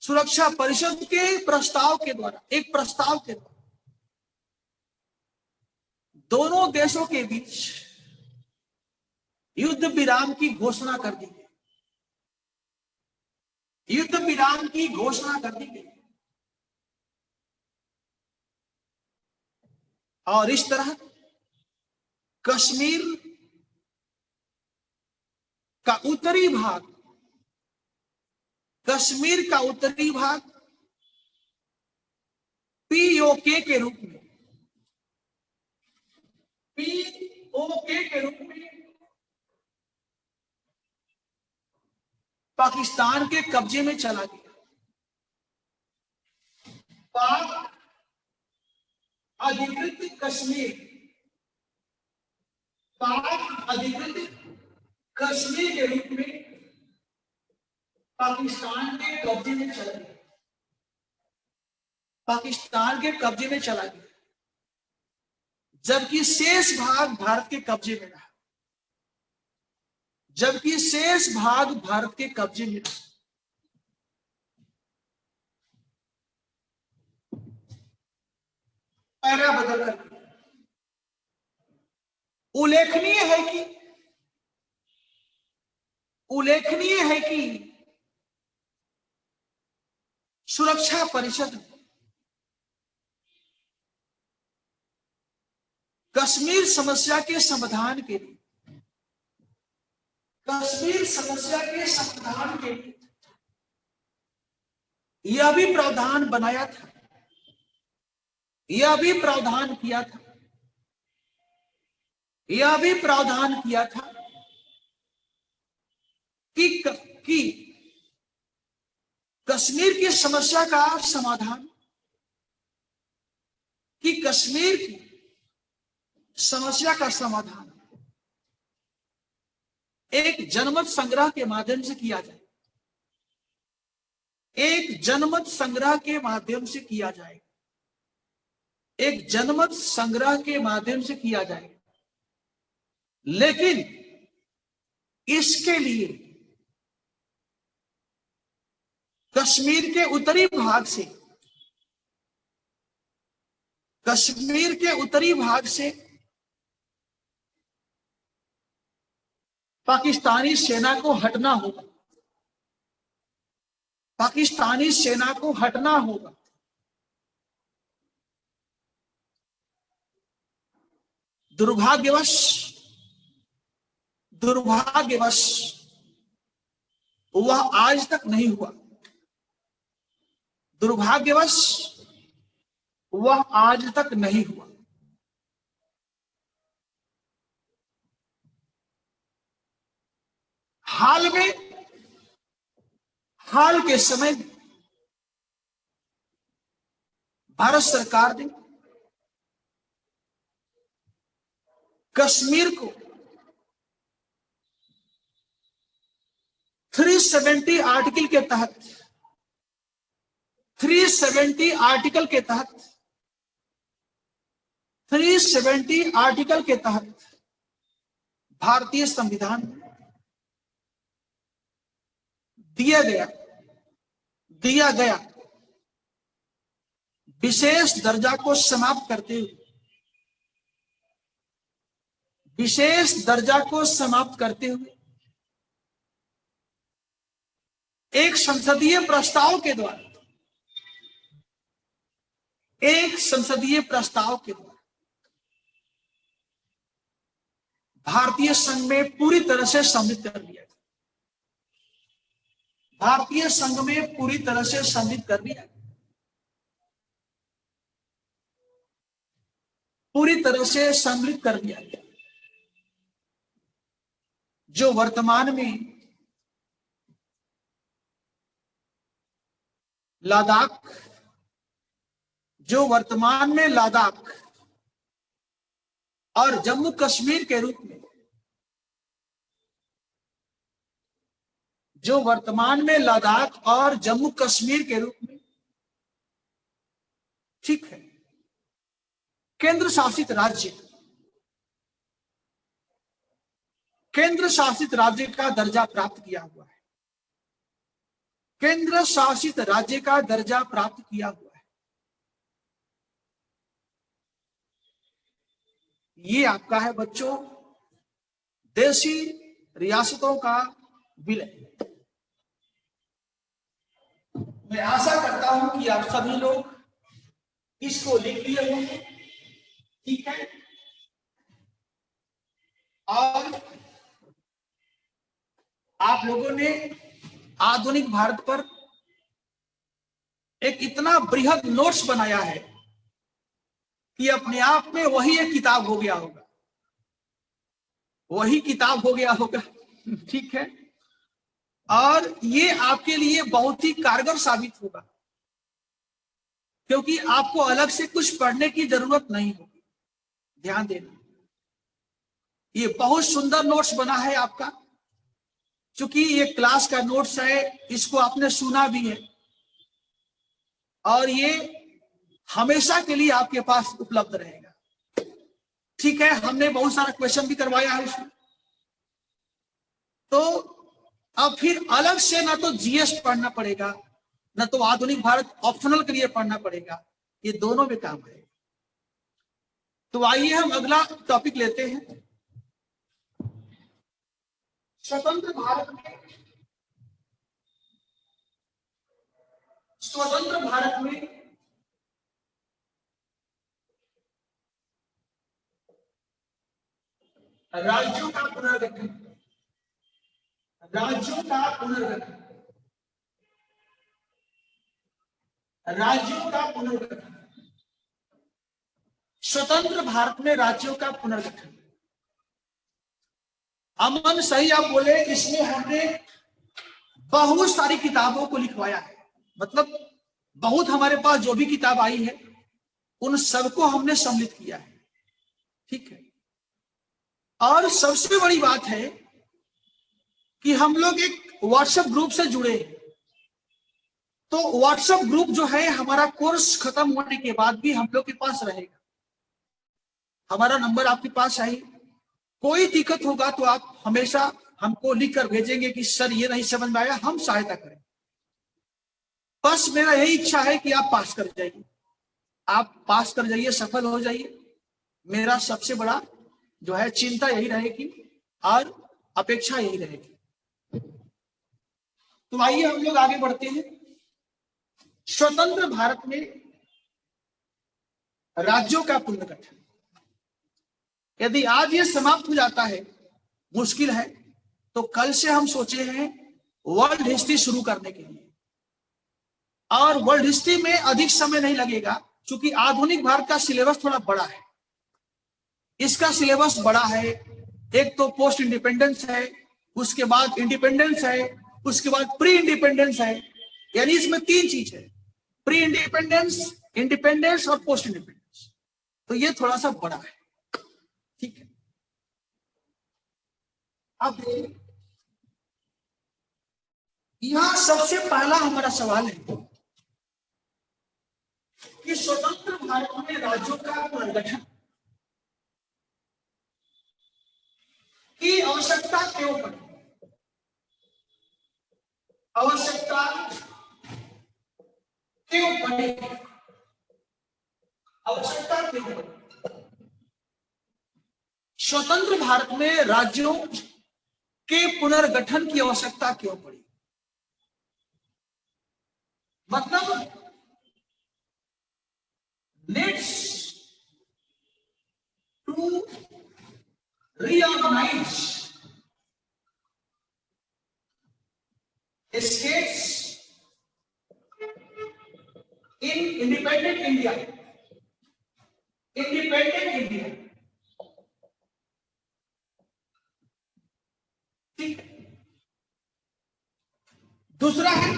सुरक्षा परिषद के प्रस्ताव के द्वारा, एक प्रस्ताव के द्वारा दोनों देशों के बीच युद्ध विराम की घोषणा कर दी गई। युद्ध विराम की घोषणा कर दी गई और इस तरह कश्मीर का उत्तरी भाग, कश्मीर का उत्तरी भाग पीओके के रूप में, पीओके के रूप में पाकिस्तान के कब्जे में चला गया। पाक अधिकृत कश्मीर, पाक अधिकृत कश्मीर के रूप में पाकिस्तान के कब्जे में चला गया, पाकिस्तान के कब्जे में चला गया, जबकि शेष भाग भारत के कब्जे में रहा, जबकि शेष भाग भारत के कब्जे में रहा। पैरा बदल कर उल्लेखनीय है कि सुरक्षा परिषद ने कश्मीर समस्या के समाधान के लिए, कश्मीर समस्या के समाधान के लिए यह भी प्रावधान बनाया था, यह भी प्रावधान किया था, यह भी प्रावधान किया था कि कश्मीर की समस्या का समाधान, कि कश्मीर की समस्या का समाधान एक जनमत संग्रह के माध्यम से किया जाए, एक जनमत संग्रह के माध्यम से किया जाए, एक जनमत संग्रह के माध्यम से किया जाए। लेकिन इसके लिए कश्मीर के उत्तरी भाग से, कश्मीर के उत्तरी भाग से पाकिस्तानी सेना को हटना होगा, पाकिस्तानी सेना को हटना होगा। दुर्भाग्यवश वह आज तक नहीं हुआ, दुर्भाग्यवश वह आज तक नहीं हुआ। हाल के समय में भारत सरकार ने कश्मीर को 370 आर्टिकल के तहत, 370 आर्टिकल के तहत, 370 आर्टिकल के तहत भारतीय संविधान दिया गया विशेष दर्जा को समाप्त करते हुए, विशेष दर्जा को समाप्त करते हुए एक संसदीय प्रस्ताव के द्वारा, एक संसदीय प्रस्ताव के द्वारा भारतीय संघ में पूरी तरह से सम्मिलित कर दिया गया, भारतीय संघ में पूरी तरह से सम्मिलित कर दिया, पूरी तरह से सम्मिलित कर दिया गया, जो वर्तमान में लद्दाख, जो वर्तमान में लद्दाख और जम्मू कश्मीर के रूप में, जो वर्तमान में लद्दाख और जम्मू कश्मीर के रूप में, ठीक है, केंद्र शासित राज्य, केंद्र शासित राज्य का दर्जा प्राप्त किया हुआ है, केंद्र शासित राज्य का दर्जा प्राप्त किया हुआ है। ये आपका है बच्चों देशी रियासतों का विलय। मैं आशा करता हूं कि आप सभी लोग इसको लिख लिए होंगे, ठीक है। और आप लोगों ने आधुनिक भारत पर एक इतना बृहद नोट्स बनाया है कि अपने आप में वही एक किताब हो गया होगा, वही किताब हो गया होगा, ठीक है। और ये आपके लिए बहुत ही कारगर साबित होगा, क्योंकि आपको अलग से कुछ पढ़ने की जरूरत नहीं होगी। ध्यान देना, ये बहुत सुंदर नोट्स बना है आपका। चूंकि ये क्लास का नोट्स है, इसको आपने सुना भी है और ये हमेशा के लिए आपके पास उपलब्ध रहेगा, ठीक है। हमने बहुत सारा क्वेश्चन भी करवाया है उसमें। तो अब फिर अलग से ना तो जीएस पढ़ना पड़ेगा, ना तो आधुनिक भारत ऑप्शनल के लिए पढ़ना पड़ेगा, ये दोनों में काम है। तो आइए हम अगला टॉपिक लेते हैं। स्वतंत्र भारत में, स्वतंत्र भारत में राज्यों का पुनर्गठन, राज्यों का पुनर्गठन, राज्यों का पुनर्गठन, स्वतंत्र भारत में राज्यों का पुनर्गठन। अमन सही आप बोले, इसमें हमने बहुत सारी किताबों को लिखवाया है, मतलब बहुत हमारे पास जो भी किताब आई है उन सबको हमने सम्मिलित किया है, ठीक है। और सबसे बड़ी बात है कि हम लोग एक व्हाट्सएप ग्रुप से जुड़े, तो व्हाट्सएप ग्रुप जो है हमारा कोर्स खत्म होने के बाद भी हम लोग के पास रहेगा। हमारा नंबर आपके पास है, कोई दिक्कत होगा तो आप हमेशा हमको लिख कर भेजेंगे कि सर ये नहीं समझ में आया, हम सहायता करें। बस मेरा यही इच्छा है कि आप पास कर जाइए, आप पास कर जाइए, सफल हो जाइए। मेरा सबसे बड़ा जो है चिंता यही रहेगी और अपेक्षा यही रहेगी। तो आइए हम लोग आगे बढ़ते हैं। स्वतंत्र भारत में राज्यों का पुनर्गठन, यदि आज ये समाप्त हो जाता है, मुश्किल है, तो कल से हम सोचे हैं वर्ल्ड हिस्ट्री शुरू करने के लिए। और वर्ल्ड हिस्ट्री में अधिक समय नहीं लगेगा, क्योंकि आधुनिक भारत का सिलेबस थोड़ा बड़ा है। इसका सिलेबस बड़ा है, एक तो पोस्ट इंडिपेंडेंस है, उसके बाद इंडिपेंडेंस है, उसके बाद प्री इंडिपेंडेंस है, यानी इसमें 3 चीज है, प्री इंडिपेंडेंस, इंडिपेंडेंस और पोस्ट इंडिपेंडेंस। तो ये थोड़ा सा बड़ा है, ठीक है। अब यहां सबसे पहला हमारा सवाल है कि स्वतंत्र भारत में राज्यों का पुनर्गठन की आवश्यकता क्यों पड़ी, आवश्यकता क्यों पड़ी, आवश्यकता क्यों पड़ी। स्वतंत्र भारत में राज्यों के पुनर्गठन की आवश्यकता क्यों पड़ी, मतलब needs to reorganize states in independent India, independent India, ठीक। दूसरा है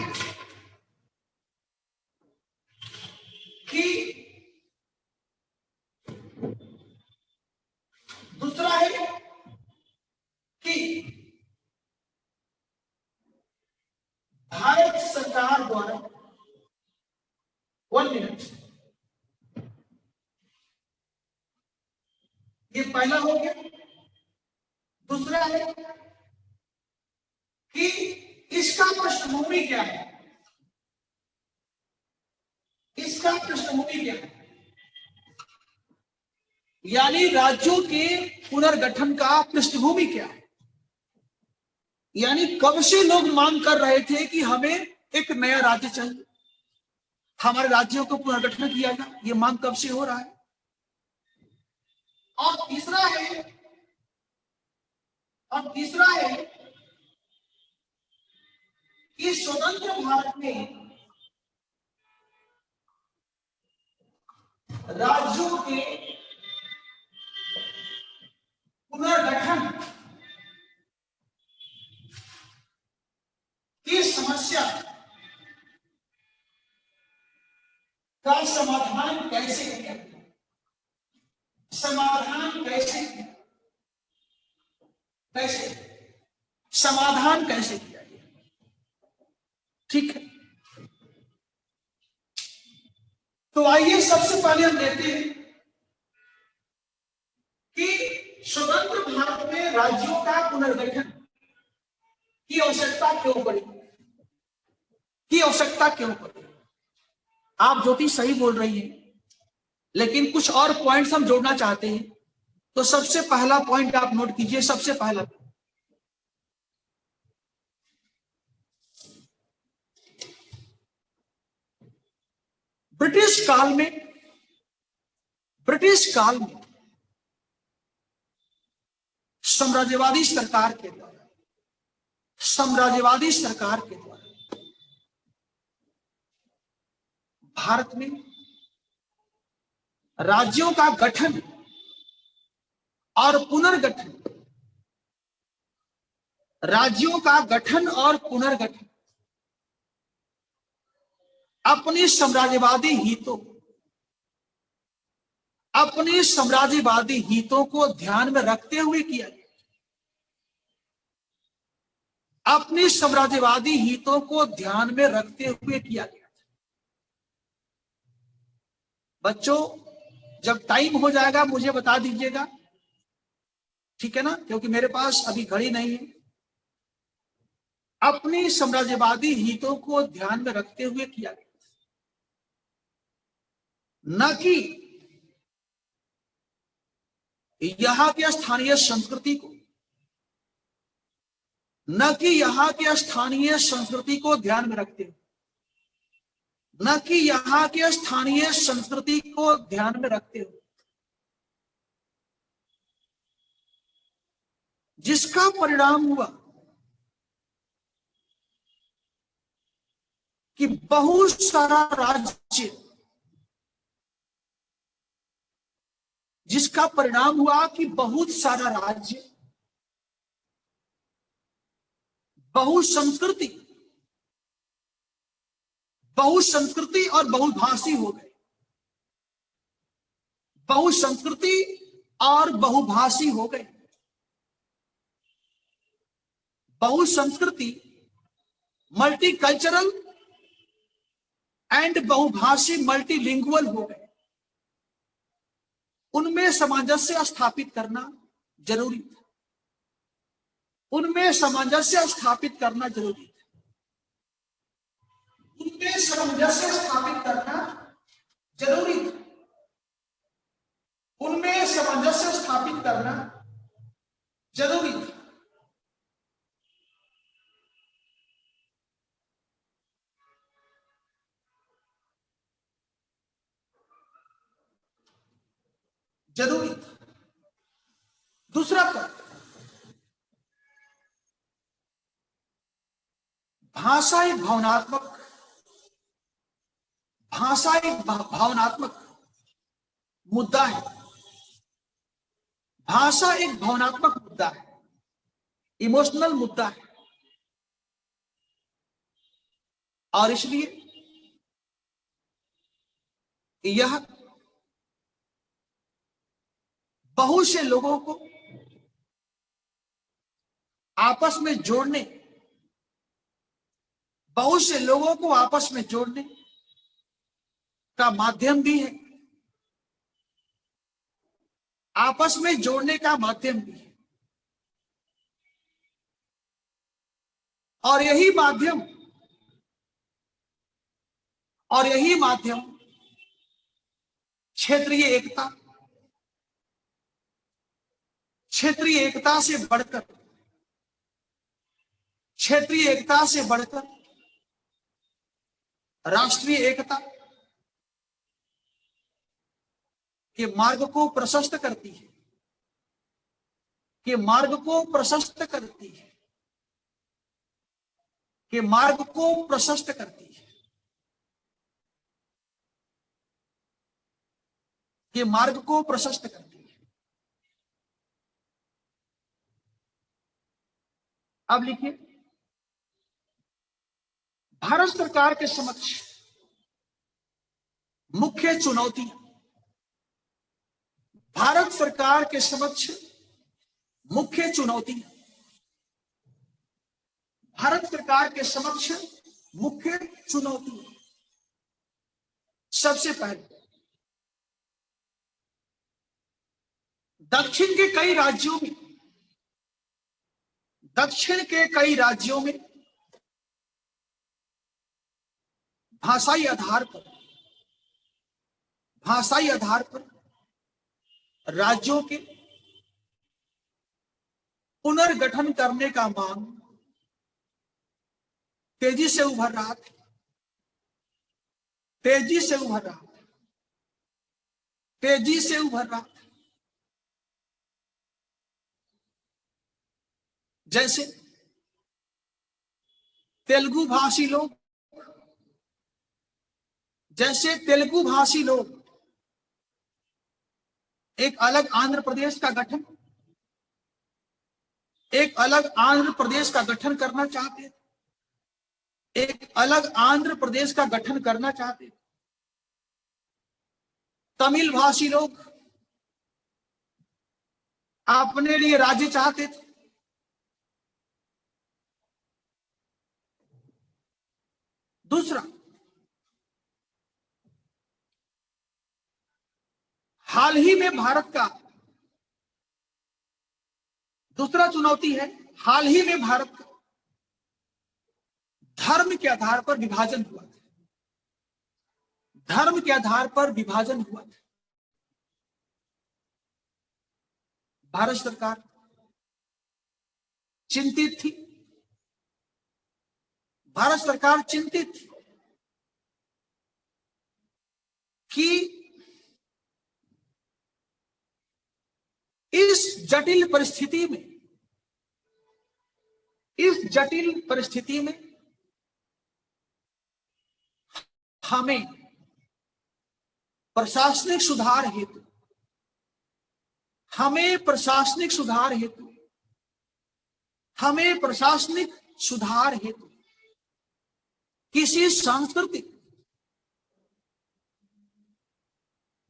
भारत सरकार द्वारा 1 मिनट, ये पहला हो गया। दूसरा है कि इसका पृष्ठभूमि क्या है, इसका पृष्ठभूमि क्या है, यानी राज्यों के पुनर्गठन का पृष्ठभूमि क्या है। यानी कब से लोग मांग कर रहे थे कि हमें एक नया राज्य चाहिए, हमारे राज्यों को पुनर्गठन किया जाए, ये मांग कब से हो रहा है। और तीसरा है कि स्वतंत्र भारत में राज्यों के पुनर्गठन की समस्या का समाधान कैसे किया, समाधान कैसे समाधान कैसे किया गया। ठीक है, तो आइए सबसे पहले हम देखते हैं कि स्वतंत्र भारत में राज्यों का पुनर्गठन की आवश्यकता क्यों पड़ी, आप ज्योति सही बोल रही हैं, लेकिन कुछ और पॉइंट्स हम जोड़ना चाहते हैं। तो सबसे पहला पॉइंट आप नोट कीजिए, सबसे पहला ब्रिटिश काल में साम्राज्यवादी सरकार के द्वारा भारत में राज्यों का गठन और पुनर्गठन, अपने साम्राज्यवादी हितों को ध्यान में रखते हुए किया गया। अपने साम्राज्यवादी हितों को ध्यान में रखते हुए किया गया। बच्चों, जब टाइम हो जाएगा मुझे बता दीजिएगा, ठीक है ना, क्योंकि मेरे पास अभी घड़ी नहीं है। अपने साम्राज्यवादी हितों को ध्यान में रखते हुए किया गया, न कि यहां के स्थानीय संस्कृति को ध्यान में रखते हुए, जिसका परिणाम हुआ कि बहुत सारा राज्य बहुसंस्कृति और बहुभाषी हो गए। बहुसंस्कृति, मल्टीकल्चरल एंड बहुभाषी, मल्टीलिंगुअल हो गए। उनमें सामंजस्य स्थापित करना जरूरी था। उनमें सामंजस्य स्थापित करना जरूरी था। दूसरा पॉइंट, भाषा एक भावनात्मक मुद्दा है। भाषा एक भावनात्मक मुद्दा है, इमोशनल मुद्दा है, और इसलिए यह बहुत से लोगों को आपस में जोड़ने, बहुत से लोगों को आपस में जोड़ने का माध्यम भी है, आपस में जोड़ने का माध्यम भी है। और यही माध्यम क्षेत्रीय एकता से बढ़कर, क्षेत्रीय एकता से बढ़कर राष्ट्रीय एकता के मार्ग को प्रशस्त करती है, के मार्ग को प्रशस्त करती है, के मार्ग को प्रशस्त करती है, के मार्ग को प्रशस्त करती है। अब लिखिए, भारत सरकार के समक्ष मुख्य चुनौती, भारत सरकार के समक्ष मुख्य चुनौती, भारत सरकार के समक्ष मुख्य चुनौती। सबसे पहले दक्षिण के कई राज्यों में भाषाई आधार पर राज्यों के पुनर्गठन करने का मांग तेजी से उभर रहा था, तेजी से उभर रहा था। जैसे तेलुगु भाषी लोग एक अलग आंध्र प्रदेश का गठन करना चाहते, एक अलग आंध्र प्रदेश का गठन करना चाहते। तमिल भाषी लोग अपने लिए राज्य चाहते थे। दूसरा, हाल ही में भारत का दूसरा चुनौती है, हाल ही में भारत का धर्म के आधार पर विभाजन हुआ था, धर्म के आधार पर विभाजन हुआ था। भारत सरकार चिंतित थी, भारत सरकार चिंतित थी कि इस जटिल परिस्थिति में हमें प्रशासनिक सुधार हेतु किसी सांस्कृतिक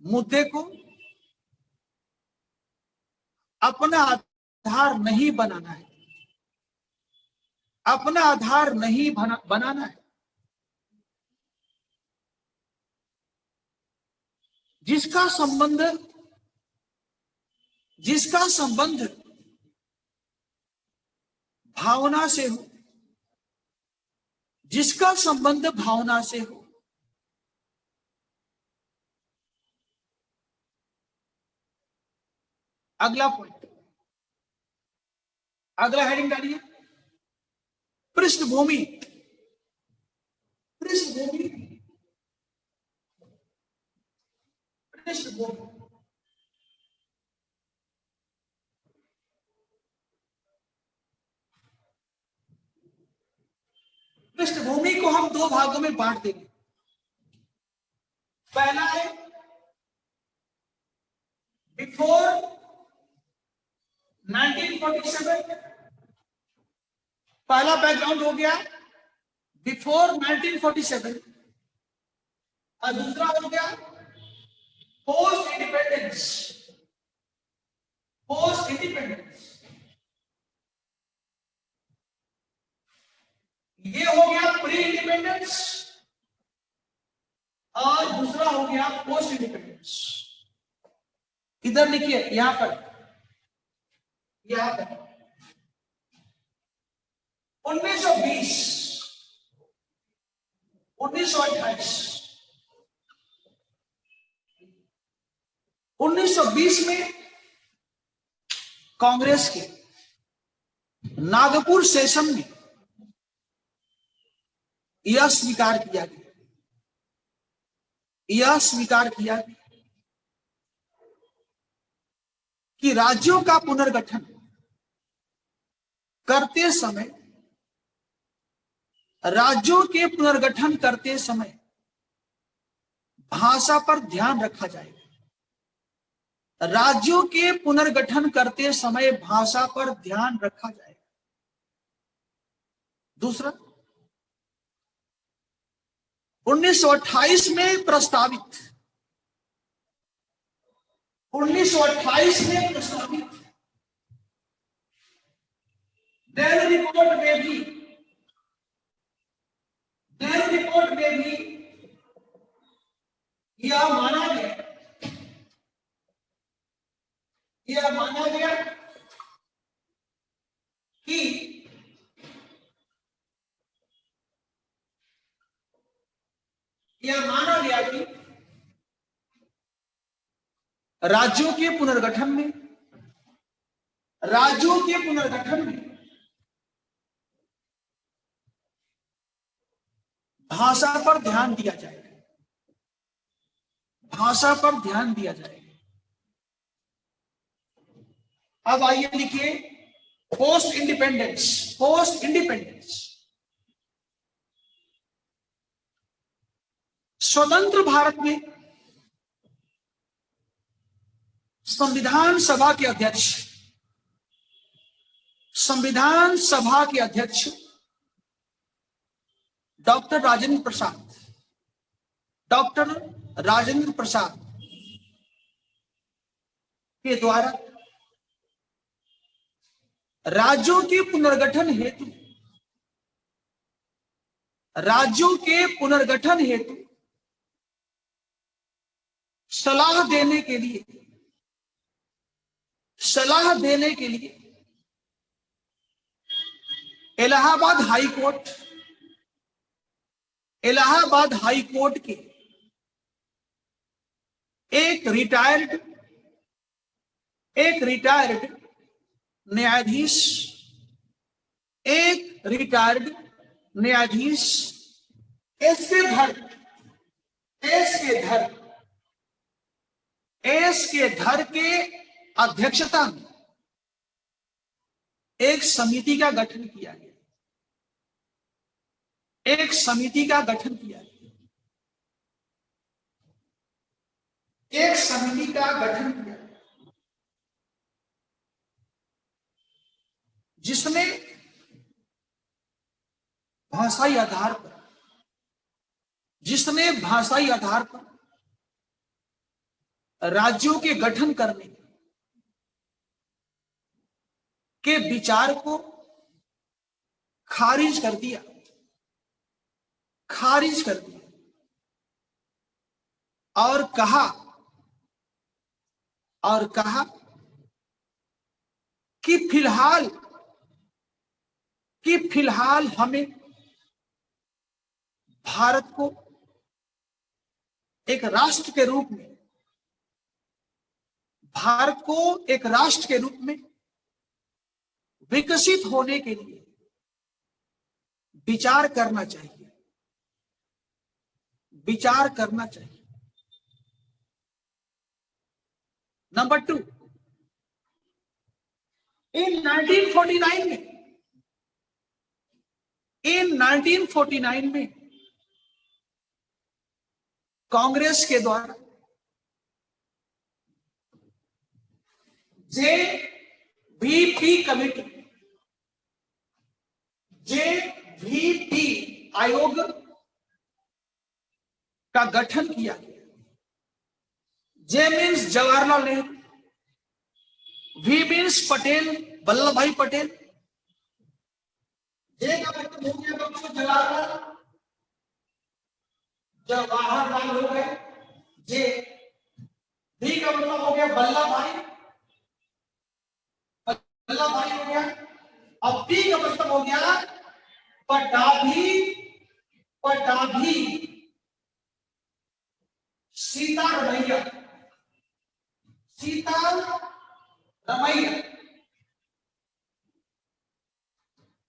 मुद्दे को अपना आधार नहीं बनाना है, जिसका संबंध भावना से हो, अगला पॉइंट, अगला हेडिंग डालिए, पृष्ठभूमि। पृष्ठभूमि को हम दो भागों में बांट देंगे। पहला है बिफोर 1947, पहला बैकग्राउंड हो गया बिफोर 1947, और दूसरा हो गया पोस्ट इंडिपेंडेंस। ये हो गया प्री इंडिपेंडेंस और दूसरा हो गया पोस्ट इंडिपेंडेंस। इधर लिखिए, यहां पर 1920, 1928, 1920 में कांग्रेस के नागपुर सेशन में यह स्वीकार किया गया, कि राज्यों का पुनर्गठन करते समय, भाषा पर ध्यान रखा जाएगा। राज्यों के पुनर्गठन करते समय भाषा पर ध्यान रखा जाएगा। दूसरा, 1928 में प्रस्तावित डेल रिपोर्ट में भी यह माना गया कि राज्यों के पुनर्गठन में भाषा पर ध्यान दिया जाएगा। अब आइए लिखिए पोस्ट इंडिपेंडेंस। स्वतंत्र भारत में संविधान सभा के अध्यक्ष डॉक्टर राजेंद्र प्रसाद के द्वारा राज्यों के पुनर्गठन हेतु सलाह देने के लिए इलाहाबाद हाई कोर्ट के एक रिटायर्ड न्यायाधीश एस के धर के अध्यक्षता में एक समिति का गठन किया गया। जिसने भाषाई आधार पर राज्यों के गठन करने के विचार को खारिज कर दिया और कहा कि फिलहाल हमें भारत को एक राष्ट्र के रूप में विकसित होने के लिए विचार करना चाहिए। नंबर 2, इन 1949 में कांग्रेस के द्वारा जेवीपी आयोग का गठन किया गया। J means Jawaharlal Nehru, V means Patel, Vallabhbhai Patel, जे का मतलब हो गया बच्चों जलाकर, जब बाहर लाल हो गए जे। भी का मतलब हो गया बल्ला भाई, बल्ला भाई हो गया। अब पी का मतलब हो गया पटाभी, पटाभी सीता रमैया, सीता रमैया,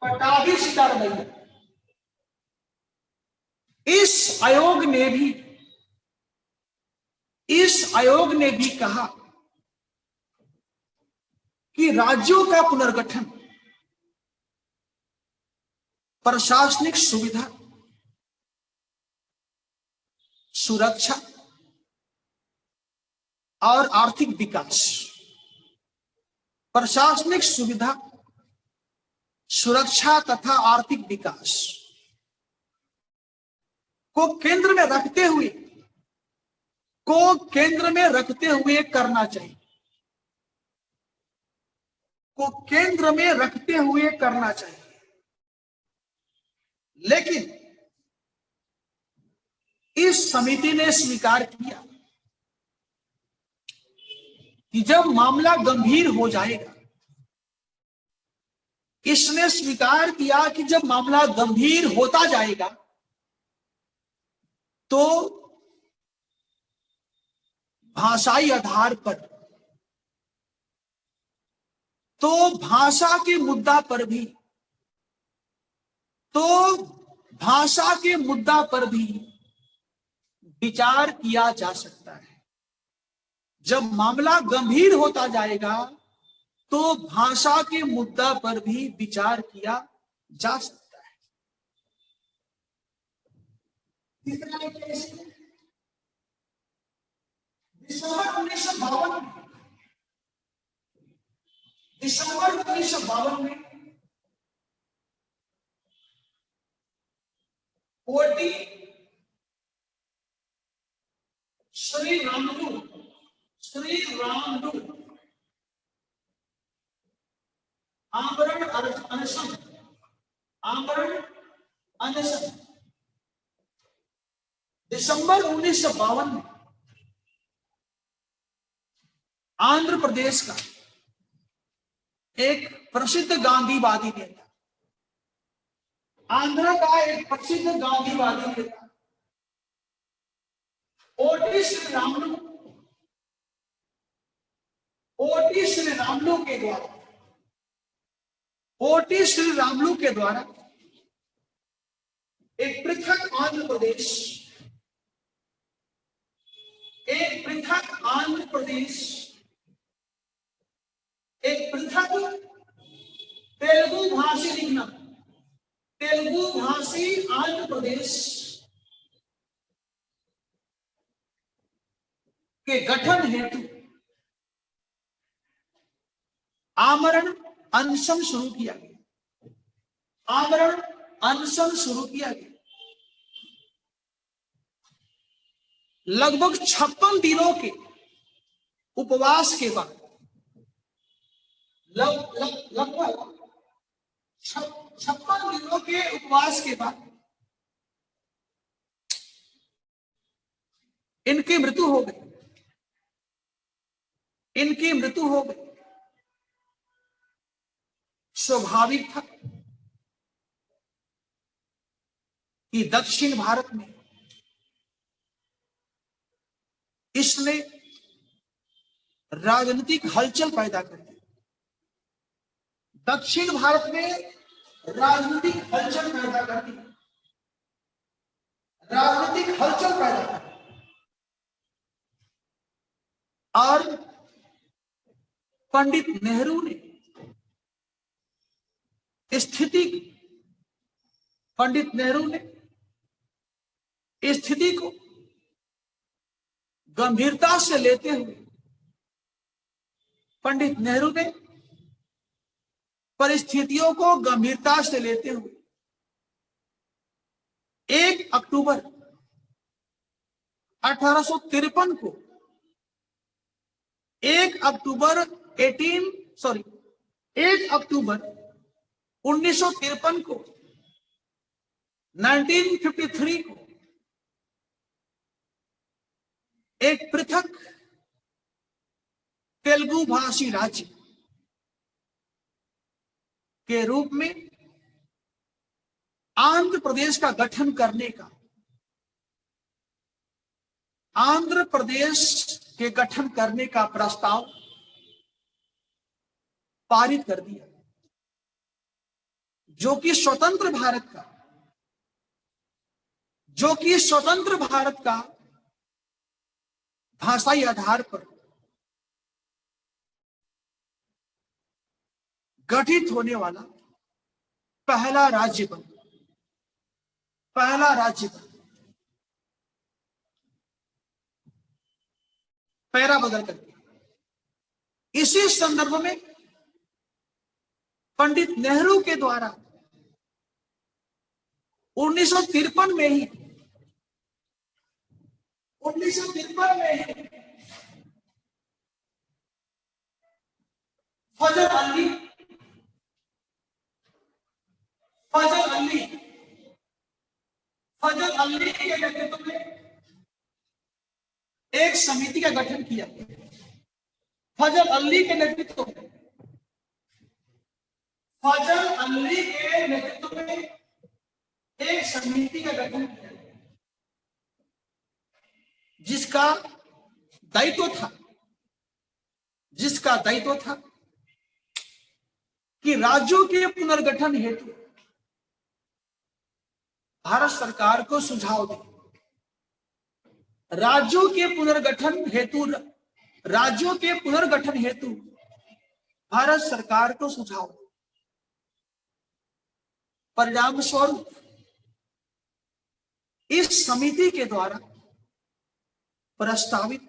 पटाभी सीता रमैया। इस आयोग ने भी कहा कि राज्यों का पुनर्गठन, प्रशासनिक सुविधा, सुरक्षा और आर्थिक विकास, प्रशासनिक सुविधा, सुरक्षा तथा आर्थिक विकास को केंद्र में रखते हुए करना चाहिए, को केंद्र में रखते हुए करना चाहिए। लेकिन इस समिति ने स्वीकार किया कि जब मामला गंभीर हो जाएगा, इसने स्वीकार किया कि जब मामला गंभीर होता जाएगा तो भाषाई आधार पर, तो भाषा के मुद्दा पर भी, विचार किया जा सकता है। जब मामला गंभीर होता जाएगा तो भाषा के मुद्दा पर भी विचार किया जा सकता है। दिसंबर 1952 में कोटी श्री रामलू आमरण अनशन दिसंबर 1952 में आंध्र प्रदेश का एक प्रसिद्ध गांधीवादी नेता, आंध्र का एक प्रसिद्ध गांधीवादी नेता ओटी श्री रामलू के द्वारा एक पृथक आंध्र प्रदेश, एक पृथक तेलुगु भाषी आंध्र प्रदेश के गठन हेतु आमरण अनशन शुरू किया गया। लगभग 56 दिनों के उपवास के बाद, लगभग 56 दिनों के उपवास के बाद इनकी मृत्यु हो गई। स्वाभाविक था कि दक्षिण भारत में इसने राजनीतिक हलचल पैदा कर दी। दक्षिण भारत में राजनीतिक हलचल पैदा कर दी। और पंडित नेहरू ने स्थिति को गंभीरता से लेते हुए, पंडित नेहरू ने परिस्थितियों को गंभीरता से लेते हुए 1 अक्टूबर 1853 को 1 अक्टूबर 1953 को 1953 को एक पृथक तेलुगु भाषी राज्य के रूप में आंध्र प्रदेश का गठन करने का, आंध्र प्रदेश के गठन करने का प्रस्ताव पारित कर दिया, जो कि स्वतंत्र भारत का भाषाई आधार पर गठित होने वाला पहला राज्य बन पैरा बदल करके। इसी संदर्भ में पंडित नेहरू के द्वारा 1953 में ही फजल अली के नेतृत्व में एक समिति का गठन किया। फजल अली के नेतृत्व में एक समिति का गठन किया, जिसका दायित्व था कि राज्यों के पुनर्गठन हेतु भारत सरकार को सुझाव दे। राज्यों के पुनर्गठन हेतु भारत सरकार को सुझाव दे। परिणाम स्वरूप इस समिति के द्वारा प्रस्तावित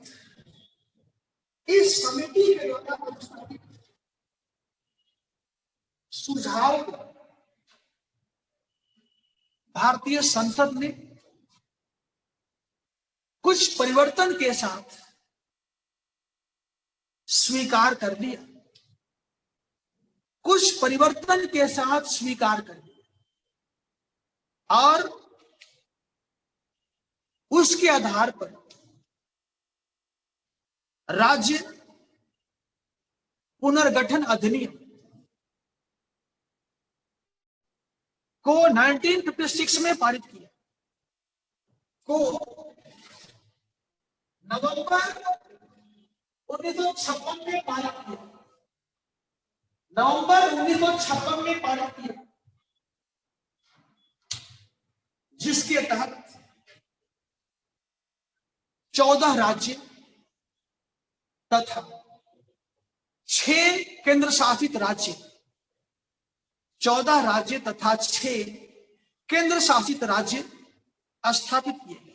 सुझाव को भारतीय संसद ने कुछ परिवर्तन के साथ स्वीकार कर लिया, और उसके आधार पर राज्य पुनर्गठन अधिनियम को 1956 में पारित किया, नवंबर 1956 में पारित किया, जिसके तहत 14 राज्य तथा 6 केंद्र शासित राज्य स्थापित किए गए।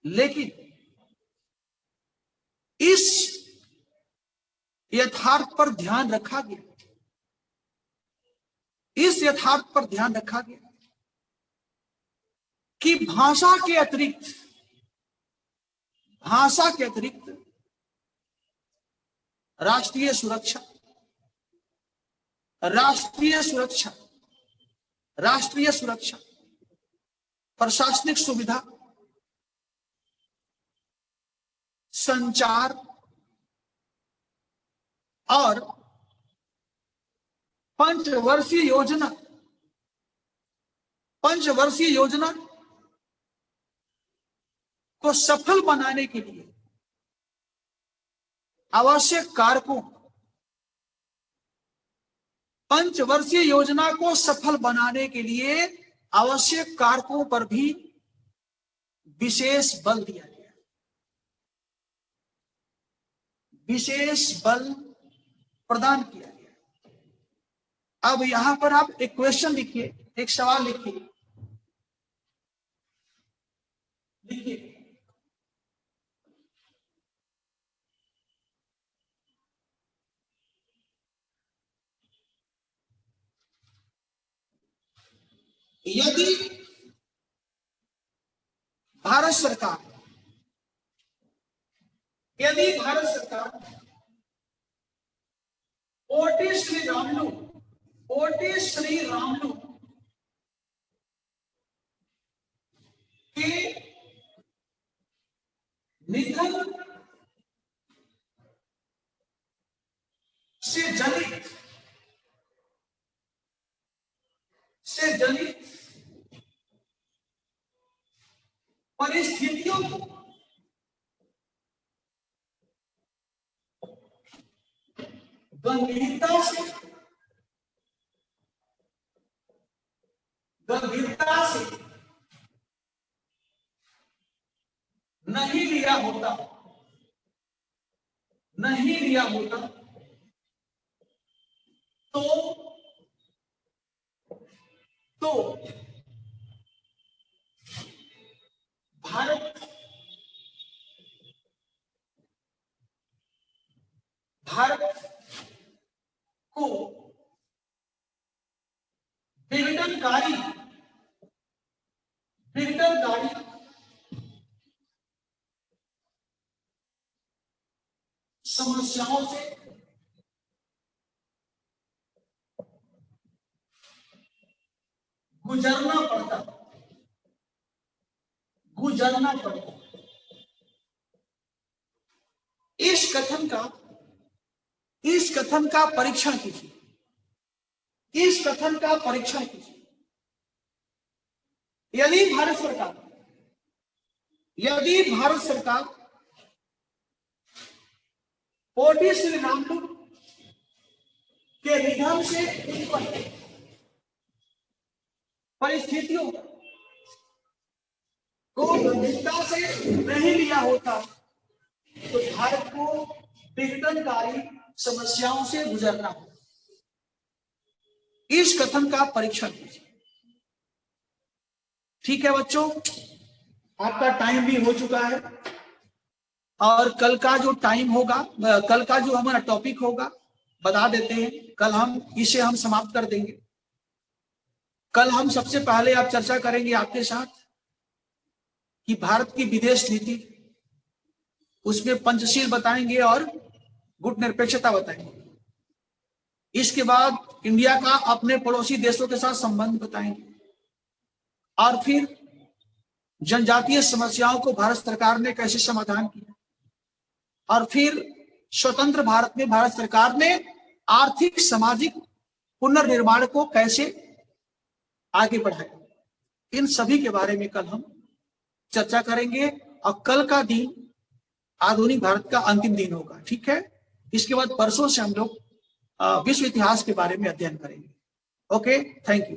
लेकिन इस यथार्थ पर ध्यान रखा गया कि भाषा के अतिरिक्त राष्ट्रीय सुरक्षा, प्रशासनिक सुविधा, संचार और पंचवर्षीय योजना को सफल बनाने के लिए आवश्यक कारकों, पंचवर्षीय योजना को सफल बनाने के लिए आवश्यक कारकों पर भी विशेष बल दिया गया, विशेष बल प्रदान किया गया। अब यहां पर आप एक क्वेश्चन लिखिए, एक सवाल लिखिए। यदि भारत सरकार ओटी श्री रामलू निधन से जनित परिस्थितियों को गंभीरता से नहीं लिया होता तो भारत को विघटनकारी समस्याओं से गुजरना पड़ता। इस कथन का परीक्षण कीजिए। यदि भारत सरकार पोटी श्री रामलू के निधन से उत्पन्न परिस्थितियों को गंभीरता से नहीं लिया होता तो भारत को विघटनकारी समस्याओं से गुजरना हो। इस कथन का परीक्षण कीजिए। ठीक है बच्चों, आपका टाइम भी हो चुका है और कल का जो टाइम होगा, कल का जो हमारा टॉपिक होगा बता देते हैं। कल हम इसे समाप्त कर देंगे। कल हम सबसे पहले आप चर्चा करेंगे आपके साथ कि भारत की विदेश नीति, उसमें पंचशील बताएंगे और गुट निरपेक्षता बताएंगे। इसके बाद इंडिया का अपने पड़ोसी देशों के साथ संबंध बताएंगे और फिर जनजातीय समस्याओं को भारत सरकार ने कैसे समाधान किया और फिर स्वतंत्र भारत में भारत सरकार ने आर्थिक सामाजिक पुनर्निर्माण को कैसे आगे बढ़ाया। इन सभी के बारे में कल हम चर्चा करेंगे और कल का दिन आधुनिक भारत का अंतिम दिन होगा। ठीक है, इसके बाद परसों से हम लोग विश्व इतिहास के बारे में अध्ययन करेंगे। Okay, thank you.